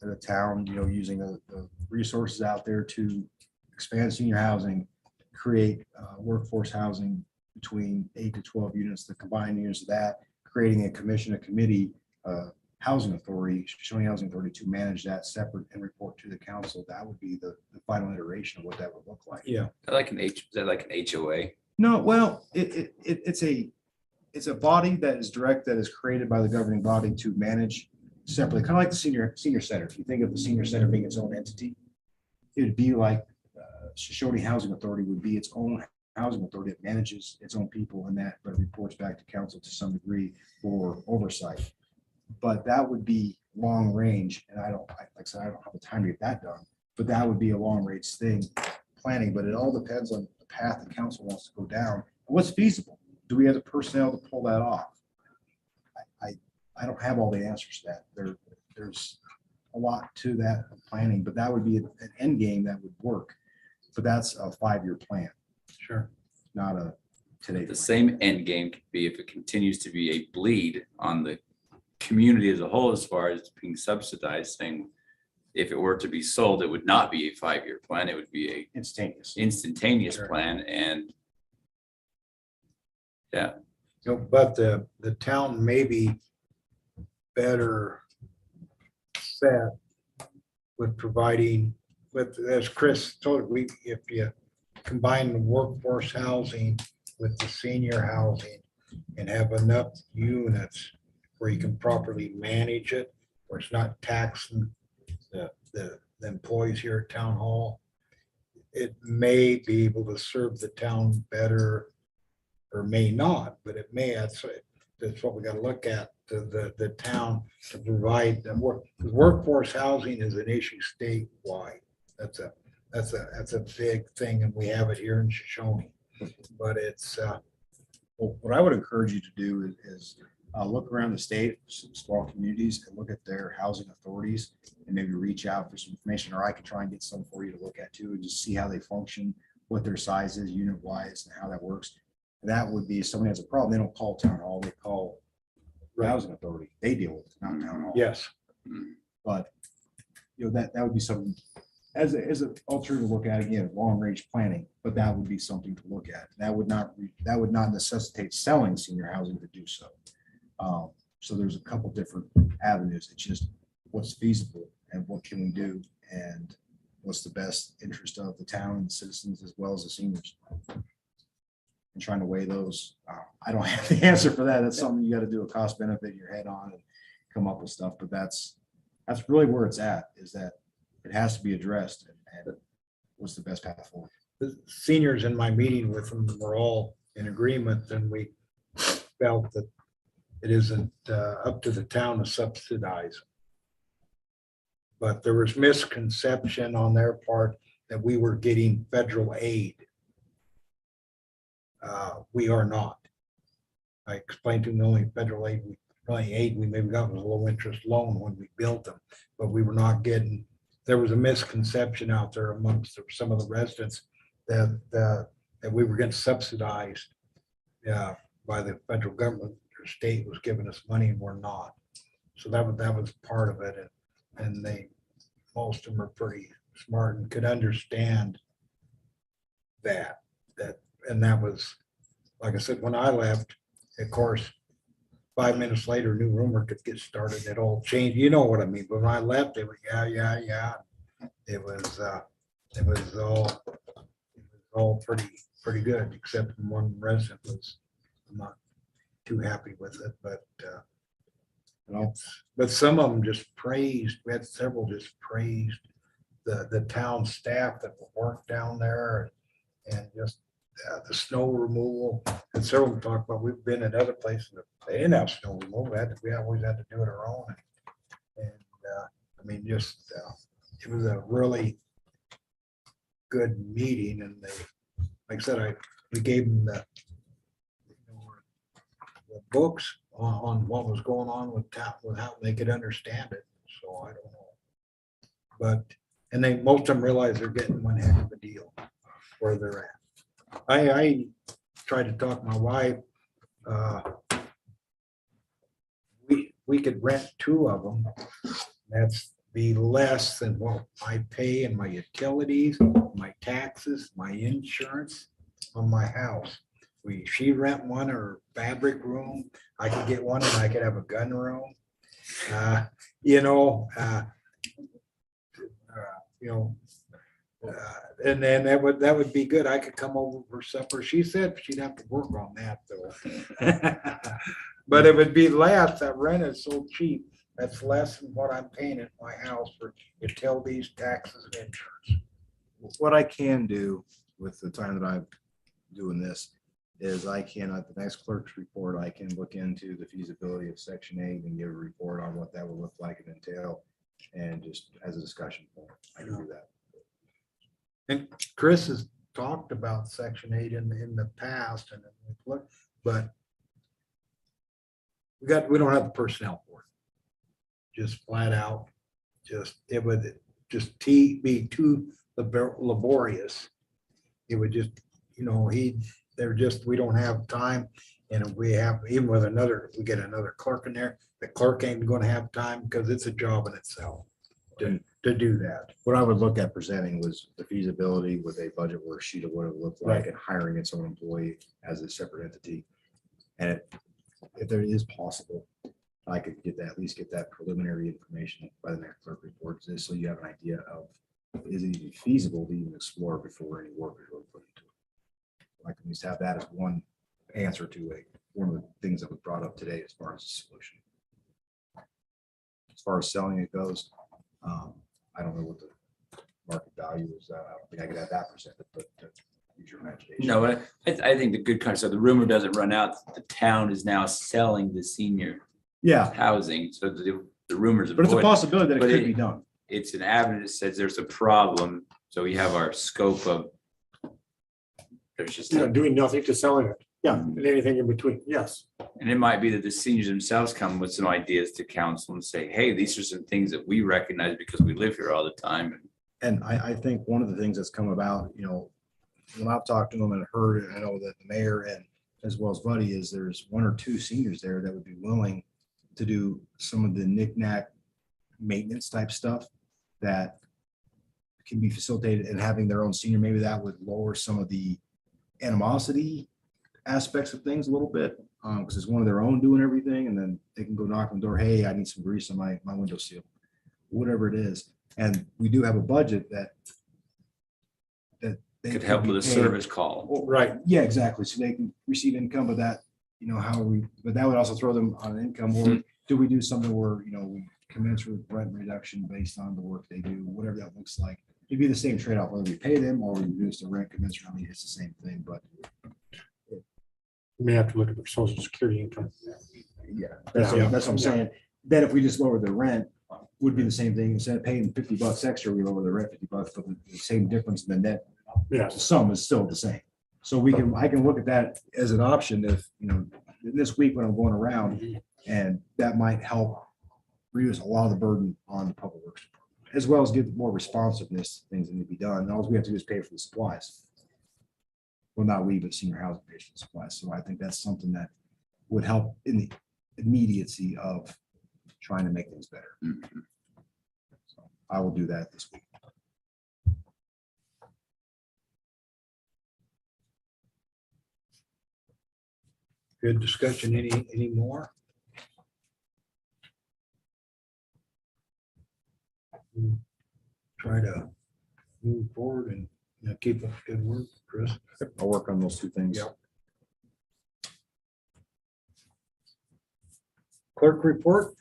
the town, using the resources out there to expand senior housing, create workforce housing between 8 to 12 units, the combined units of that, creating a committee, housing authority, Shoshoni Housing Authority, to manage that separate and report to the council. That would be the final iteration of what that would look like. Yeah. Is that like an HOA? No, well, it's a body that is created by the governing body to manage separately, kind of like the senior center. If you think of the senior center being its own entity, it would be like Shoshoni Housing Authority would be its own housing authority that manages its own people and that, but it reports back to council to some degree for oversight. But that would be long range, and I don't have the time to get that done. But that would be a long range thing, planning. But it all depends on the path the council wants to go down and what's feasible. Do we have the personnel to pull that off? I don't have all the answers to that. There's a lot to that planning, but that would be an end game that would work. But that's a 5-year plan. Sure. Not a today. The plan. same end game could be if it continues to be a bleed on the community as a whole, as far as being subsidized, saying if it were to be sold, it would not be a 5-year plan. It would be a instantaneous Sure. plan. And yeah, But the town may be better set with providing, as Chris told, if you combine the workforce housing with the senior housing and have enough units where you can properly manage it, where it's not taxing the employees here at town hall, it may be able to serve the town better, or may not, but it may. That's what we got to look at, the town to provide the workforce housing is an issue statewide. That's a big thing, and we have it here in Shoshoni. But it's Well, what I would encourage you to do is look around the state, some small communities, and look at their housing authorities and maybe reach out for some information, or I could try and get some for you to look at too, and just see how they function, what their size is unit wise, and how that works. And that would be if somebody has a problem, they don't call town hall, they call the housing authority. They deal with it, not town hall. yes. But that would be something as an alternative to look at, again, long range planning, but that would be something to look at. That would not necessitate selling senior housing to do so. So there's a couple different avenues. It's just what's feasible and what can we do and what's the best interest of the town and the citizens as well as the seniors. and trying to weigh those. I don't have the answer for that. That's something you got to do a cost benefit in your head on and come up with stuff. But that's really where it's at, is that it has to be addressed, and what's the best path forward. The seniors in my meeting with them were all in agreement, and we felt that it isn't up to the town to subsidize. But there was misconception on their part that we were getting federal aid. We are not. I explained to them the only federal aid we maybe got was a low interest loan when we built them, but we were not getting, there was a misconception out there amongst some of the residents that we were getting subsidized by the federal government. Or state was giving us money and we're not. So that was part of it. And most of them are pretty smart and could understand that, and that was, like I said, when I left, of course, 5 minutes later, new rumor could get started. It all changed. You know what I mean? But when I left, it was yeah. It was all pretty good, except one resident was not too happy with it. But some of them just praised. We had several just praised the town staff that worked down there, and just the snow removal. And several of them talked about, we've been at other places that they didn't have snow removal. We always had to do it our own. And I mean, just it was a really good meeting. And they, like I said, we gave them the books on what was going on with town, with how they could understand it. So I don't know, and most of them realize they're getting one heck of a deal where they're at. I tried to talk my wife. We could rent 2 of them. That's be less than what I pay in my utilities, my taxes, my insurance on my house. She rent one, or fabric room. I could get one, and I could have a gun room. And then that would be good. I could come over for supper. She said she'd have to work on that though. But it would be less. That rent is so cheap. That's less than what I'm paying at my house for utilities, taxes, and insurance. What I can do with the time that I'm doing this is I can, at the next clerk's report, I can look into the feasibility of Section 8 and give a report on what that will look like and entail, and just as a discussion point, I can do that. And Chris has talked about Section 8 in the past, but we don't have the personnel for it. Just flat out, it would just be too laborious. It would just, we don't have time. And if we have, even with we get another clerk in there, the clerk ain't gonna have time, because it's a job in itself to do that. What I would look at presenting was the feasibility with a budget worksheet of what it would look like, Right. and hiring its own employee as a separate entity. And if there is possible, I could at least get that preliminary information by the next clerk report, just so you have an idea of, is it even feasible to even explore before any work is really put into it. I can at least have that as one answer to one of the things that was brought up today as far as the solution. As far as selling it goes, I don't know what the market value is. I don't think I could have that presented, but use your imagination. No, I think the good kind of, so the rumor doesn't run out. The town is now selling the senior Yeah, housing. So the rumors. but it's a avoid- possibility that it but could be done. It's an avenue that says there's a problem. So we have our scope of. There's just, Doing nothing to selling it. Yeah, and anything in between. Yes. and it might be that the seniors themselves come with some ideas to council and say, hey, these are some things that we recognize because we live here all the time. And I think one of the things that's come about, when I've talked to them and heard, I know that the mayor and as well as Buddy, is there's 1 or 2 seniors there that would be willing to do some of the knick-knack maintenance type stuff that can be facilitated, and having their own senior, maybe that would lower some of the animosity aspects of things a little bit, because it's one of their own doing everything, and then they can go knock on the door, hey, I need some grease on my window seal, whatever it is. And we do have a budget that they Could help be with a paid. service call. Well, Right. Yeah, exactly. So they can receive income of that, how but that would also throw them on income. Or Mhm. do we do something where, we commensurate with rent reduction based on the work they do, whatever that looks like? It'd be the same trade-off, whether we pay them or we reduce the rent commensurate. I mean, it's the same thing, but We may have to look at their social security income. yeah, Yeah. that's what I'm saying. Then if we just lower the rent, would be the same thing. Instead of paying $50 extra, we lower the rent $50, but the same difference in the net Yeah. the sum is still the same. So I can look at that as an option if, this week when I'm going around, and that might help reduce a lot of the burden on the public works department, as well as give more responsiveness, to things that need to be done. And all we have to do is pay for the supplies. Well, not we, but senior housing pays for the supplies. So I think that's something that would help in the immediacy of trying to make things better. Mhm. So I will do that this week. Good discussion. Any more? Try to move forward and keep up good work, Chris. I'll work on those two things. Yep. Clerk report.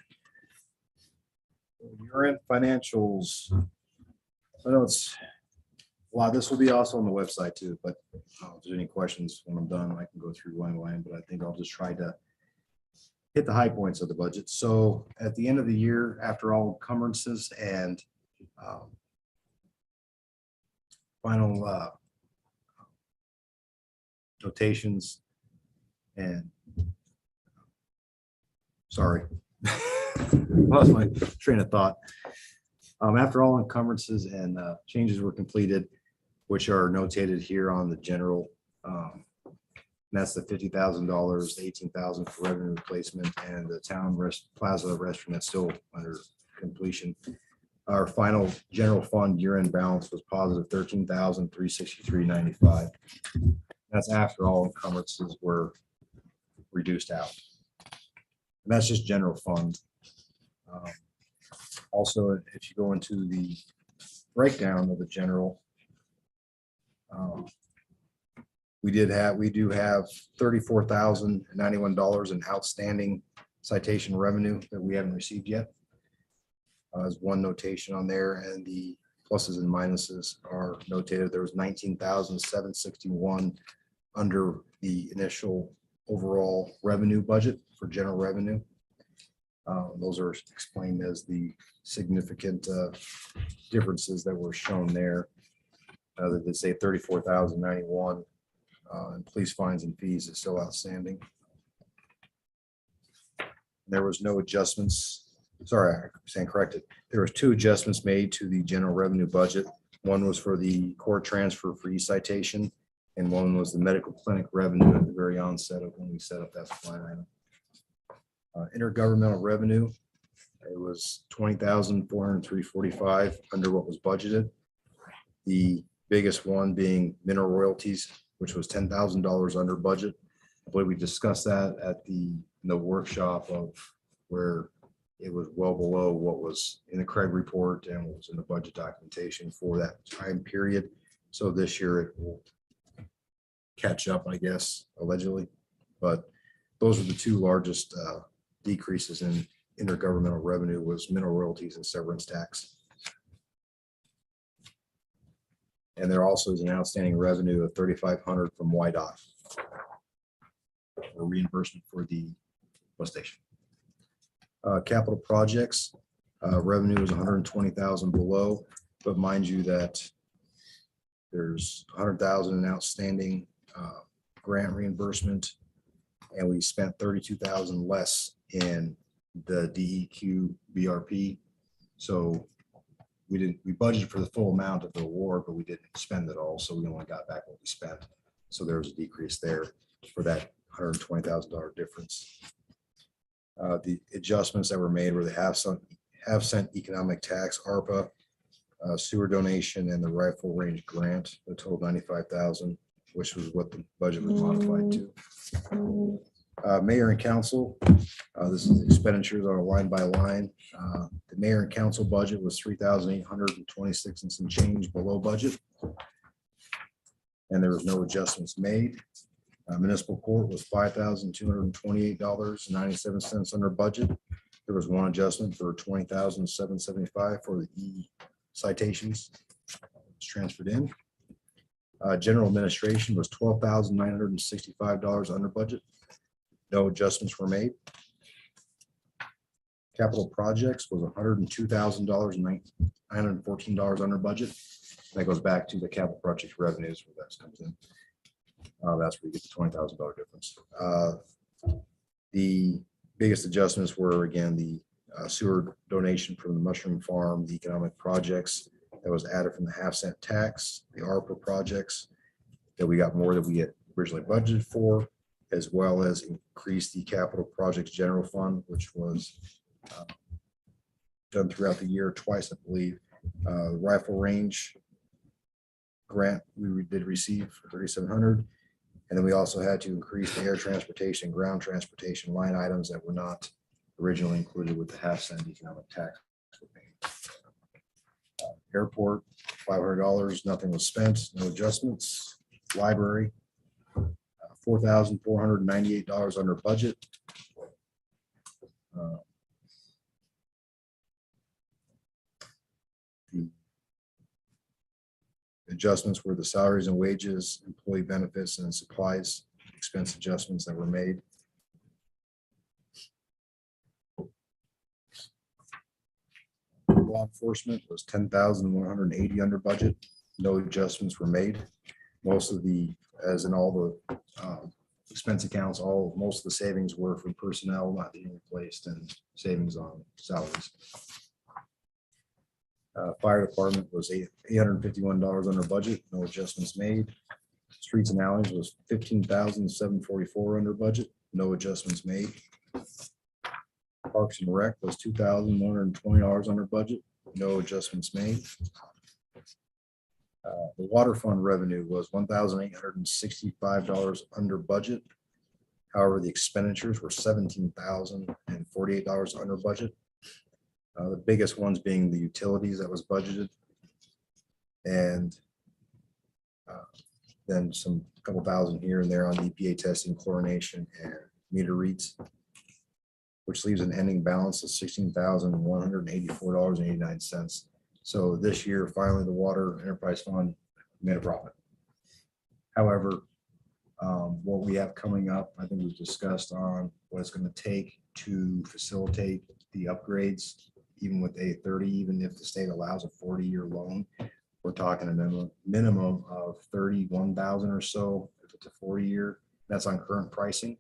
Year-end financials. I know it's a lot. This will be also on the website too, but if there's any questions when I'm done, I can go through line by line, but I think I'll just try to hit the high points of the budget. So at the end of the year, after all encumbrances and final notations and sorry, lost my train of thought. After all encumbrances and changes were completed, which are notated here on the general, that's the $50,000, $18,000 for revenue replacement, and the town plaza restroom that's still under completion. Our final general fund year-end balance was positive $13,363.95. That's after all encumbrances were reduced out. And that's just general fund. Also, if you go into the breakdown of the general, we do have $34,091 in outstanding citation revenue that we haven't received yet. As one notation on there, and the pluses and minuses are notated. There was 19,761 under the initial overall revenue budget for general revenue. Those are explained as the significant differences that were shown there. That they say 34,091 and police fines and fees is still outstanding. There was no adjustments. Sorry, I'm saying corrected. There was 2 adjustments made to the general revenue budget. One was for the court transfer for e-citation, and one was the medical clinic revenue at the very onset of when we set up that line item. Intergovernmental revenue, it was $20,403.45 under what was budgeted. The biggest one being mineral royalties, which was $10,000 under budget. I believe we discussed that at the workshop of where it was well below what was in the Craig report and what was in the budget documentation for that time period. So this year it will catch up, I guess, allegedly. But those are the 2 largest decreases in intergovernmental revenue, was mineral royalties and severance tax. And there also is an outstanding revenue of $3,500 from YDOT or reimbursement for the bus station. Capital projects, revenue is 120,000 below, but mind you that there's 100,000 in outstanding grant reimbursement, and we spent 32,000 less in the DEQ BRP. So we budgeted for the full amount of the award, but we didn't spend it all. So we only got back what we spent. So there was a decrease there for that $120,000 difference. The adjustments that were made were the half-cent economic tax, ARPA, sewer donation, and the rifle range grant, the total 95,000, which was what the budget was modified to. Mayor and council, this is expenditures on a line by line. The mayor and council budget was 3,826 and some change below budget. and there was no adjustments made. Municipal court was $5,228.97 under budget. There was one adjustment for $20,775 for the citations. It's transferred in. General administration was $12,965 under budget. No adjustments were made. Capital projects was $102,914 under budget. That goes back to the capital project revenues where that comes in. That's where you get the $20,000 difference. The biggest adjustments were, again, the sewer donation from the mushroom farm, the economic projects that was added from the half-cent tax, the ARPA projects that we got more than we had originally budgeted for, as well as increase the capital projects general fund, which was done throughout the year twice, I believe. Rifle range grant we did receive for $3,700. And then we also had to increase the air transportation, ground transportation line items that were not originally included with the half-cent economic tax. Airport, $500, nothing was spent, no adjustments. Library, $4,498 under budget. The adjustments were the salaries and wages, employee benefits, and supplies expense adjustments that were made. Law enforcement was $10,180 under budget. No adjustments were made. Most of the, as in all the expense accounts, most of the savings were from personnel not being replaced and savings on salaries. Fire department was $851 under budget. No adjustments made. Streets and alleys was $15,744 under budget. No adjustments made. Parks and Rec was $2,120 under budget. No adjustments made. The water fund revenue was $1,865 under budget. However, the expenditures were $17,048 under budget. The biggest ones being the utilities that was budgeted, and then a couple thousand here and there on EPA testing, chlorination, and meter reads, which leaves an ending balance of $16,184.89. So this year, finally, the Water Enterprise Fund made a profit. However, what we have coming up, I think we've discussed on what it's going to take to facilitate the upgrades, even with A30, even if the state allows a 40-year loan, we're talking a minimum of 31,000 or so. If it's a 40-year, that's on current pricing,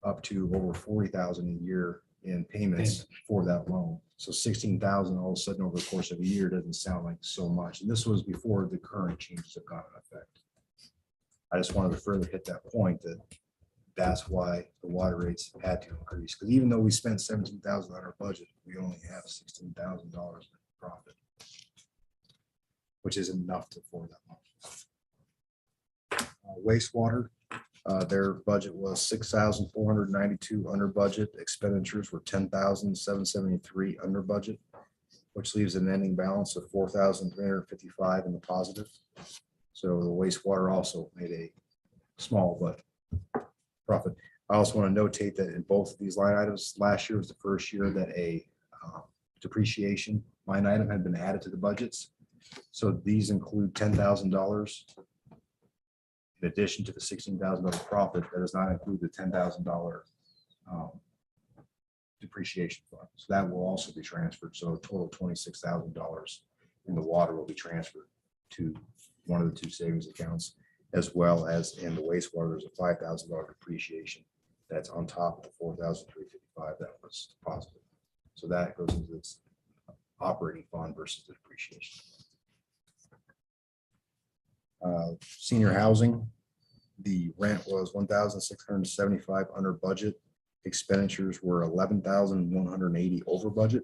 up to over 40,000 a year in payments for that loan. So 16,000 all of a sudden over the course of a year doesn't sound like so much. And this was before the current changes have gone into effect. I just wanted to further hit that point that that's why the water rates had to increase. Because even though we spent 17,000 on our budget, we only have $16,000 in profit, which isn't enough to afford that much. Wastewater, their budget was $6,492 under budget. Expenditures were $10,773 under budget, which leaves an ending balance of $4,355 in the positive. So the wastewater also made a small but profit. I also want to notate that in both of these line items, last year was the first year that a depreciation line item had been added to the budgets. So these include $10,000 in addition to the $16,000 profit. That does not include the $10,000 depreciation fund. So that will also be transferred. So a total of $26,000 in the water will be transferred to one of the two savings accounts, as well as in the wastewater, there's a $5,000 depreciation that's on top of the $4,355 that was positive. So that goes into this operating fund versus the depreciation. Senior housing, the rent was $1,675 under budget. Expenditures were $11,180 over budget,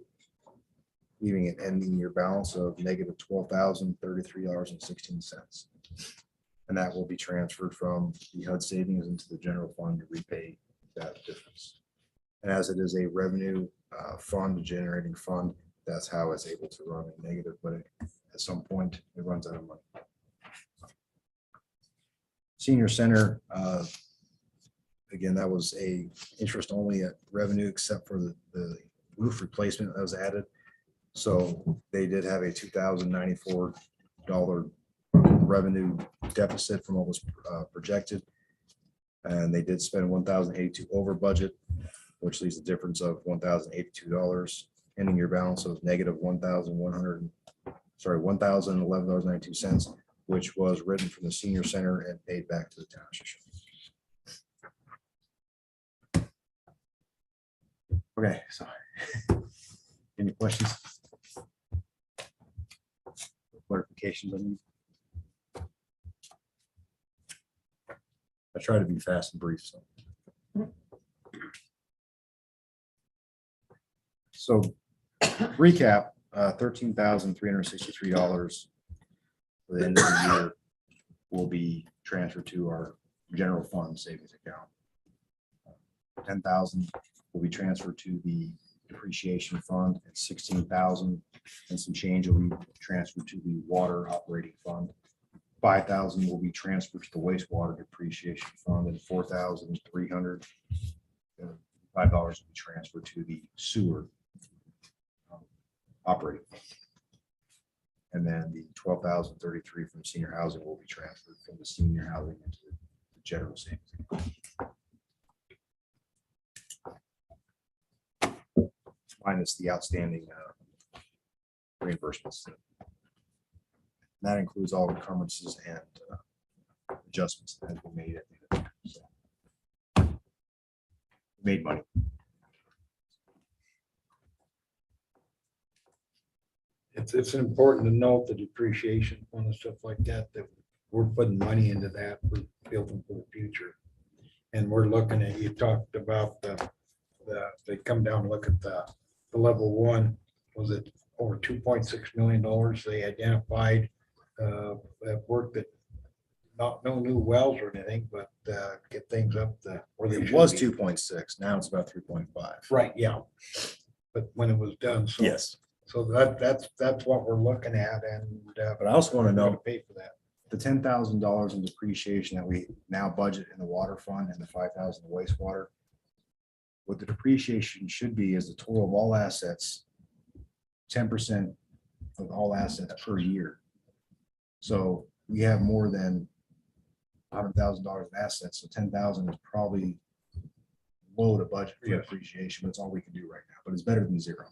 leaving an ending year balance of negative $12,033.16. And that will be transferred from the HUD savings into the general fund to repay that difference. And as it is a revenue fund, generating fund, that's how it's able to run a negative, but at some point it runs out of money. Senior Center, again, that was a interest only at revenue except for the roof replacement that was added. So they did have a $2,094 revenue deficit from what was projected. And they did spend $1,082 over budget, which leaves a difference of $1,082. Ending your balance of negative $1,011.92, which was written from the Senior Center and paid back to the town of Shoshone. Okay, so any questions? Clarifications on these? I try to be fast and brief, so recap, $13,363 for the end of the year will be transferred to our general fund savings account. 10,000 will be transferred to the depreciation fund, and 16,000 and some change will be transferred to the water operating fund. 5,000 will be transferred to the wastewater depreciation fund, and $4,305 will be transferred to the sewer operating fund. And then the $12,033 from senior housing will be transferred from the senior housing into the general savings account. Minus the outstanding reimbursements. That includes all encumbrances and adjustments that have been made at the end of the year. So, made money. It's important to note the depreciation fund and stuff like that, that we're putting money into that, we're building for the future. And we're looking at, you talked about they come down and look at the level one, was it over $2.6 million they identified that work that no new wells or anything, but get things up where they It should was be. 2.6, now it's about 3.5. Right, yeah. But when it was done, so. Yes, So that's what we're looking at, and. but I also want to we're gonna know Pay for that. the $10,000 in depreciation that we now budget in the water fund and the 5,000 in wastewater. What the depreciation should be is the total of all assets, 10% of all assets per year. So we have more than $100,000 in assets, so 10,000 is probably low to budget for Yes. depreciation, but it's all we can do right now, but it's better than zero.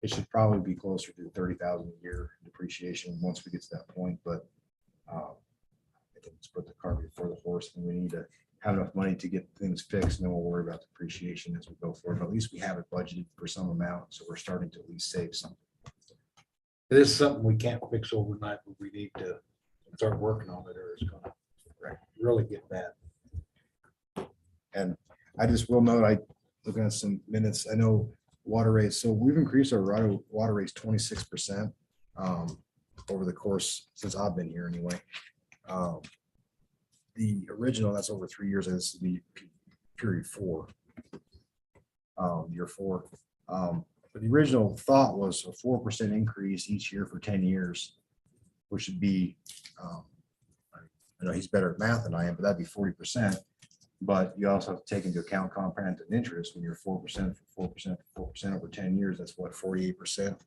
It should probably be closer to 30,000 a year depreciation once we get to that point, but I think let's put the cart before the horse, and we need to have enough money to get things fixed, and then we'll worry about depreciation as we go forward. But at least we have it budgeted for some amount, so we're starting to at least save something. This is something we can't fix overnight, but we need to start working on it, or it's gonna really get bad. And I just will note, I looking at some minutes, I know water rates, so we've increased our water rates 26% over the course since I've been here anyway. The original, that's over 3 years, this is the period 4, year 4. But the original thought was a 4% increase each year for 10 years, which would be, I know he's better at math than I am, but that'd be 40%. But you also have to take into account compounded interest when you're 4%, 4%, 4% over 10 years. That's what, 48%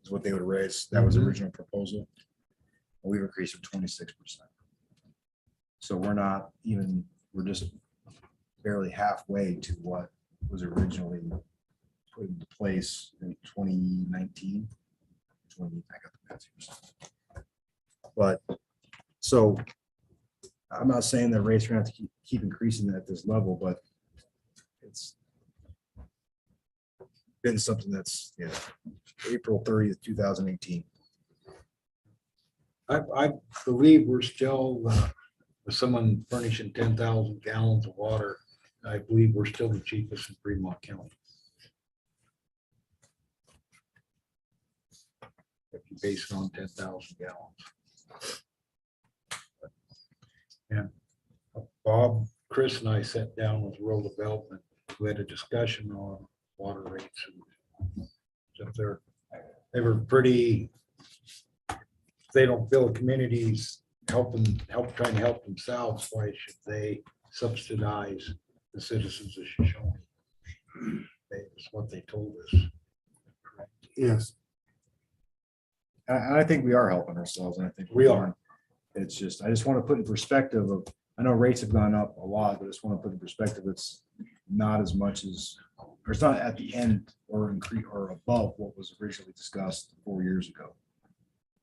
is what they would raise. That was the original proposal. We've increased it 26%. So we're not even, we're just barely halfway to what was originally put into place in 2019. I got the math here. But so I'm not saying that rates are going to have to keep increasing at this level, but it's been something that's, April 30th, 2018. I believe we're still, with someone furnishing 10,000 gallons of water, I believe we're still the cheapest in Fremont County. If you base it on 10,000 gallons. And Bob, Chris and I sat down with rural development. We had a discussion on water rates. And so they were pretty, they don't feel the communities trying to help themselves, why should they subsidize the citizens of Shoshone? That's what they told us. Yes, And I think we are helping ourselves, and I think We are. It's just, I just want to put in perspective of, I know rates have gone up a lot, but I just want to put in perspective, it's not as much as, or it's not at the end or increase or above what was originally discussed 4 years ago.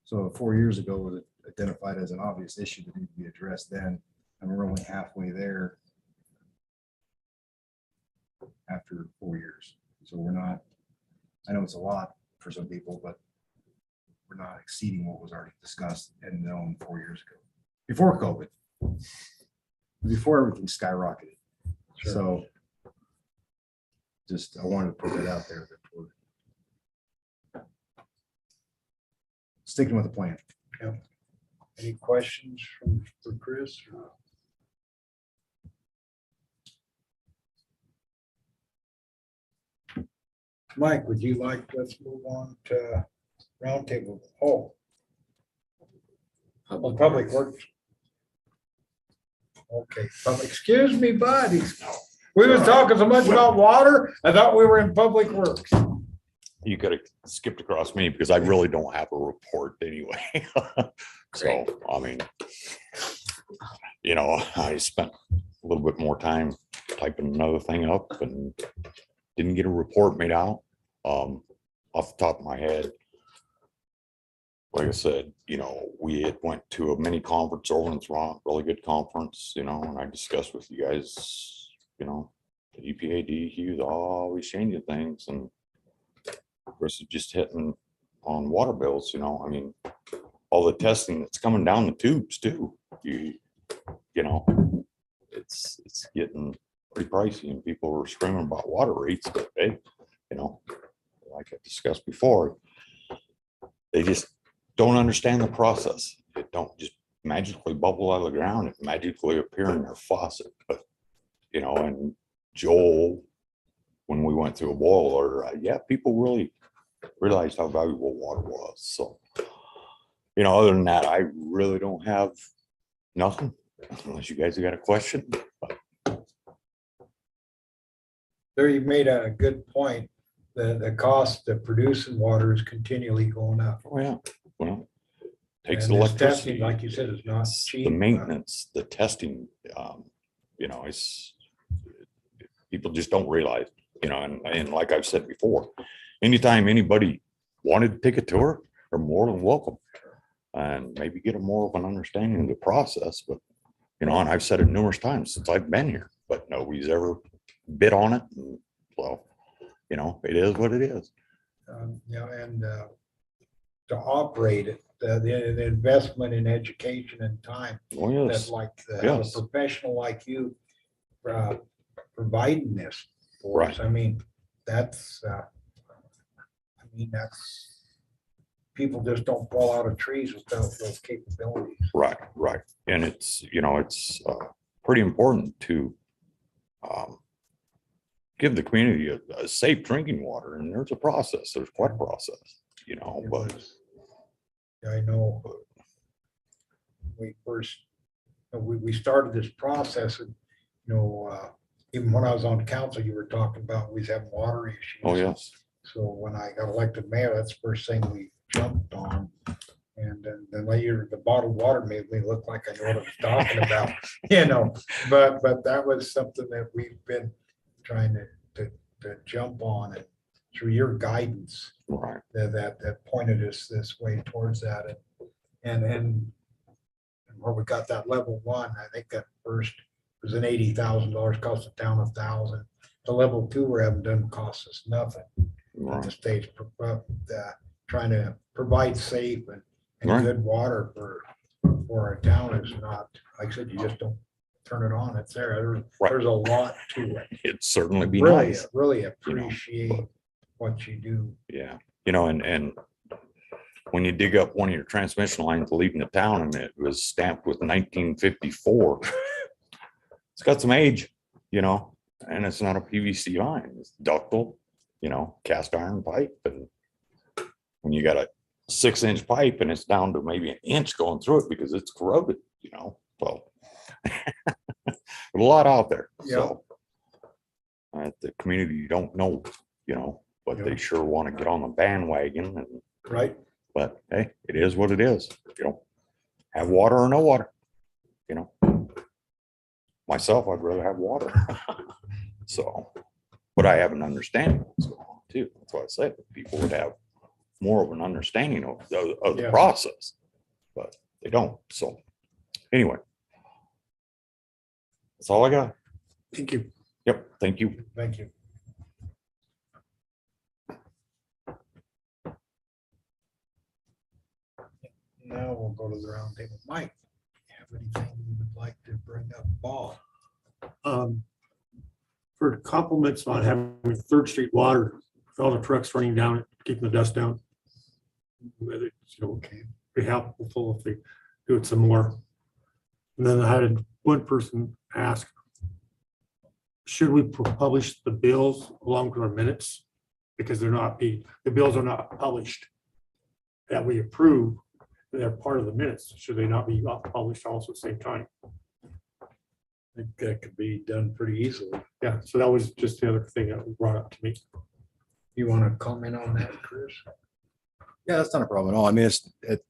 So 4 years ago was identified as an obvious issue that needed to be addressed then, and we're only halfway there after 4 years. So we're not, I know it's a lot for some people, but we're not exceeding what was already discussed and known 4 years ago, before COVID, before everything skyrocketed. Sure. So just, I wanted to put that out there that we're sticking with the plan. Any questions for Chris? Mike, would you like, let's move on to roundtable. Oh, well, Public Works. Okay, excuse me, buddy. We was talking so much about water, I thought we were in Public Works. You could have skipped across me because I really don't have a report anyway. So, I mean, I spent a little bit more time typing another thing up and didn't get a report made out. Off the top of my head, like I said, we had went to a mini conference over in Toronto, really good conference, and I discussed with you guys, the EPA, DEQ, always changing things, and of course, it's just hitting on water bills, I mean, all the testing that's coming down the tubes too. It's getting pretty pricey, and people are screaming about water rates, but hey, like I discussed before, they just don't understand the process. It don't just magically bubble out of the ground and magically appear in their faucet. But and Joel, when we went through a boiler, people really realized how valuable water was. So, other than that, I really don't have nothing, unless you guys have got a question. There, you made a good point. The cost of producing water is continually going up. Oh, yeah. Well, takes And this electricity. testing, like you said, is not It's cheap. the maintenance, the testing, it's, people just don't realize, and like I've said before, anytime anybody wanted to take a tour, they're more than welcome. And maybe get a more of an understanding of the process, but, and I've said it numerous times since I've been here, but nobody's ever bid on it. And so, it is what it is. And to operate it, the investment in education and time, Oh, that yes. like have Yes. a professional like you providing this for us. Right. I mean, that's people just don't fall out of trees without those capabilities. Right, right. And it's, it's pretty important to give the community a safe drinking water. And there's a process, there's quite a process, It but was- I know we first, we started this process and, even when I was on council, you were talking about we was having water issues. oh, yes. So when I got elected mayor, that's the first thing we jumped on. And then later, the bottled water made me look like I know what I was talking about, but that was something that we've been trying to jump on, and through your guidance, Right. that pointed us this way towards that. And where we got that level one, I think that first was an $80,000, cost the town $1,000. The level two we're having doesn't cost us nothing. At Right. the state's trying to provide safe and Right. good water for our town is not, like I said, you just don't turn it on, it's there. Right. There's a lot to it. It'd certainly be Really, nice. really appreciate what you do. Yeah. And when you dig up one of your transmission lines leaving the town and it was stamped with 1954, it's got some age, and it's not a PVC line, it's ductile, cast iron pipe. And when you got a 6-inch pipe and it's down to maybe an inch going through it because it's corroded, well. A lot out there, so. The community don't know, but they sure want to get on the bandwagon and, Right. but hey, it is what it is, have water or no water, Myself, I'd rather have water. So, but I have an understanding of what's going on too. That's why I said people would have more of an understanding of the Yeah. process, but they don't. So anyway, that's all I got. Thank you. Yep. Thank you. Thank you. Now we'll go to the round table. Mike, have anything you would like to bring up? Paul? For compliments on having Third Street water, with all the trucks running down it, keeping the dust down. Whether it's, Okay. be helpful if they do it some more. And then I had one person ask, should we publish the bills along with our minutes? Because the bills are not published that we approve. They're part of the minutes. Should they not be published also at the same time? I think that could be done pretty easily. Yeah, so that was just the other thing that was brought up to me. You want to comment on that, Chris? Yeah, that's not a problem at all. I mean, it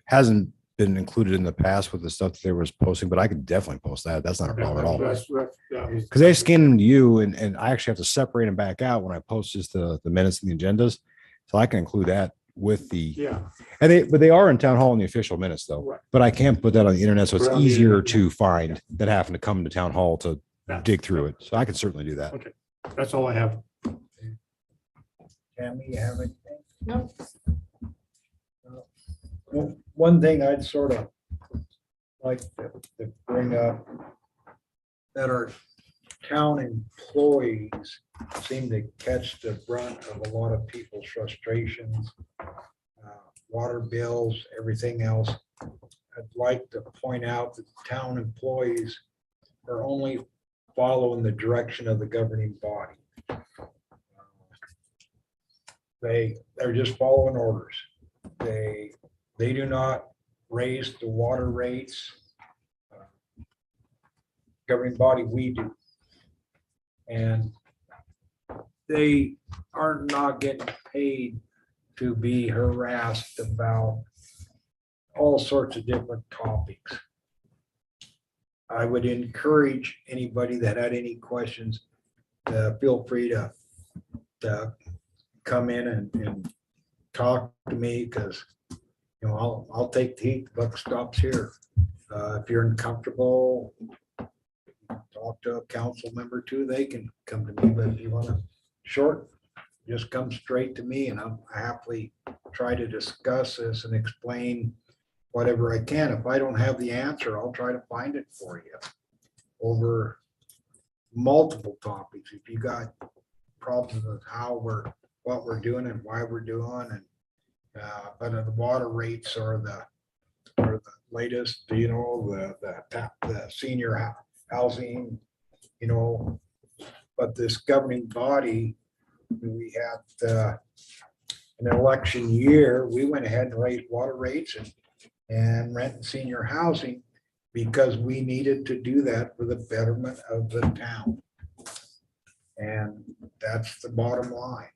hasn't been included in the past with the stuff that they was posting, but I could definitely post that. That's not a problem at all. That was- Because they scan them to you and I actually have to separate them back out when I post just the minutes and the agendas. So I can include that with the, Yeah, but they are in town hall in the official minutes though. Right. But I can't put that on the internet. So it's Put it on the easier internet. to find than having to come to town hall to Yeah. dig through it. So I can certainly do that. that's all I have. Tammy, you have anything? No. Well, one thing I'd sort of like to bring up, that our town employees seem to catch the brunt of a lot of people's frustrations, water bills, everything else. I'd like to point out that town employees are only following the direction of the governing body. They're just following orders. They do not raise the water rates. Governing body, we do. And they are not getting paid to be harassed about all sorts of different topics. I would encourage anybody that had any questions, feel free to come in and talk to me, because I'll take the heat, the buck stops here. If you're uncomfortable, talk to a council member too, they can come to me, but if you want to short, just come straight to me and I'll happily try to discuss this and explain whatever I can. If I don't have the answer, I'll try to find it for you over multiple topics. If you got problems with what we're doing and why we're doing, and but the water rates are the latest, the senior housing, but this governing body, we had an election year, we went ahead and raised water rates and rent and senior housing because we needed to do that for the betterment of the town. And that's the bottom line.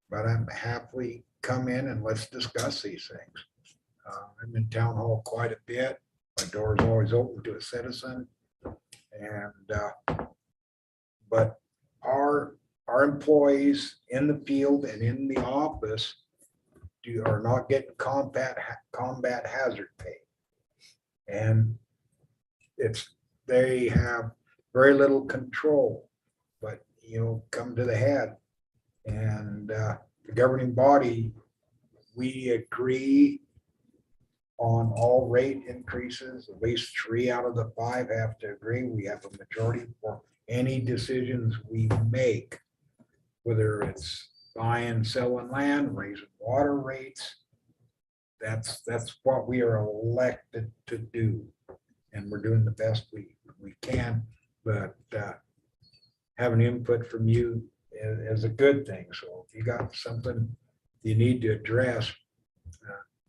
But I'm happily come in and let's discuss these things. I'm in town hall quite a bit. My door is always open to a citizen. And but our employees in the field and in the office are not getting combat hazard pay. And they have very little control, but come to the head. And the governing body, we agree on all rate increases. At least 3 out of the 5 have to agree. We have a majority for any decisions we make, whether it's buying, selling land, raising water rates. That's what we are elected to do. And we're doing the best we can, but having input from you is a good thing. So if you got something you need to address,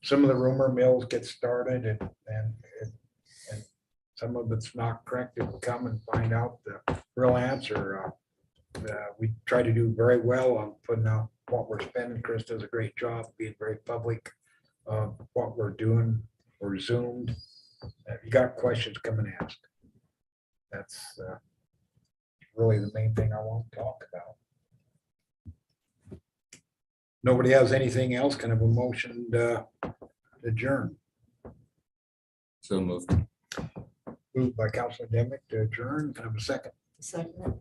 some of the rumor mills get started and some of it's not correct. We'll come and find out the real answer. We try to do very well on putting out what we're spending. Chris does a great job being very public of what we're doing. We're Zoomed. If you got questions, come and ask. That's really the main thing I want to talk about. Nobody has anything else, kind of a motion to adjourn. So moved. Moved by Councilor Demick to adjourn, kind of a second. Second.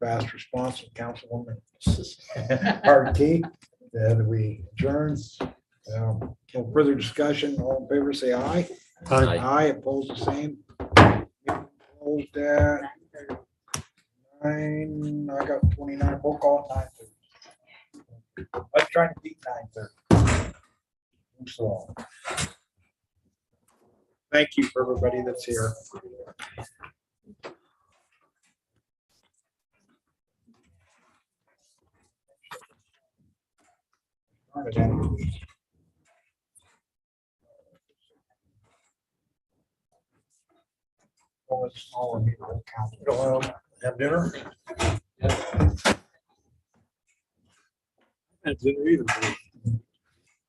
Fast response from Councilwoman Hard key, that we adjourn. No further discussion, all in favor, say aye. Aye. Aye, opposed, the same. Opposed at 9, I got 29, we'll call it 9:30. Let's try to beat 9:30. Move slow. Thank you for everybody that's here. Oh, it's smaller, maybe we'll count. You don't want to have dinner? Had dinner either.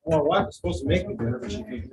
Well, my wife was supposed to make me dinner, but she can't.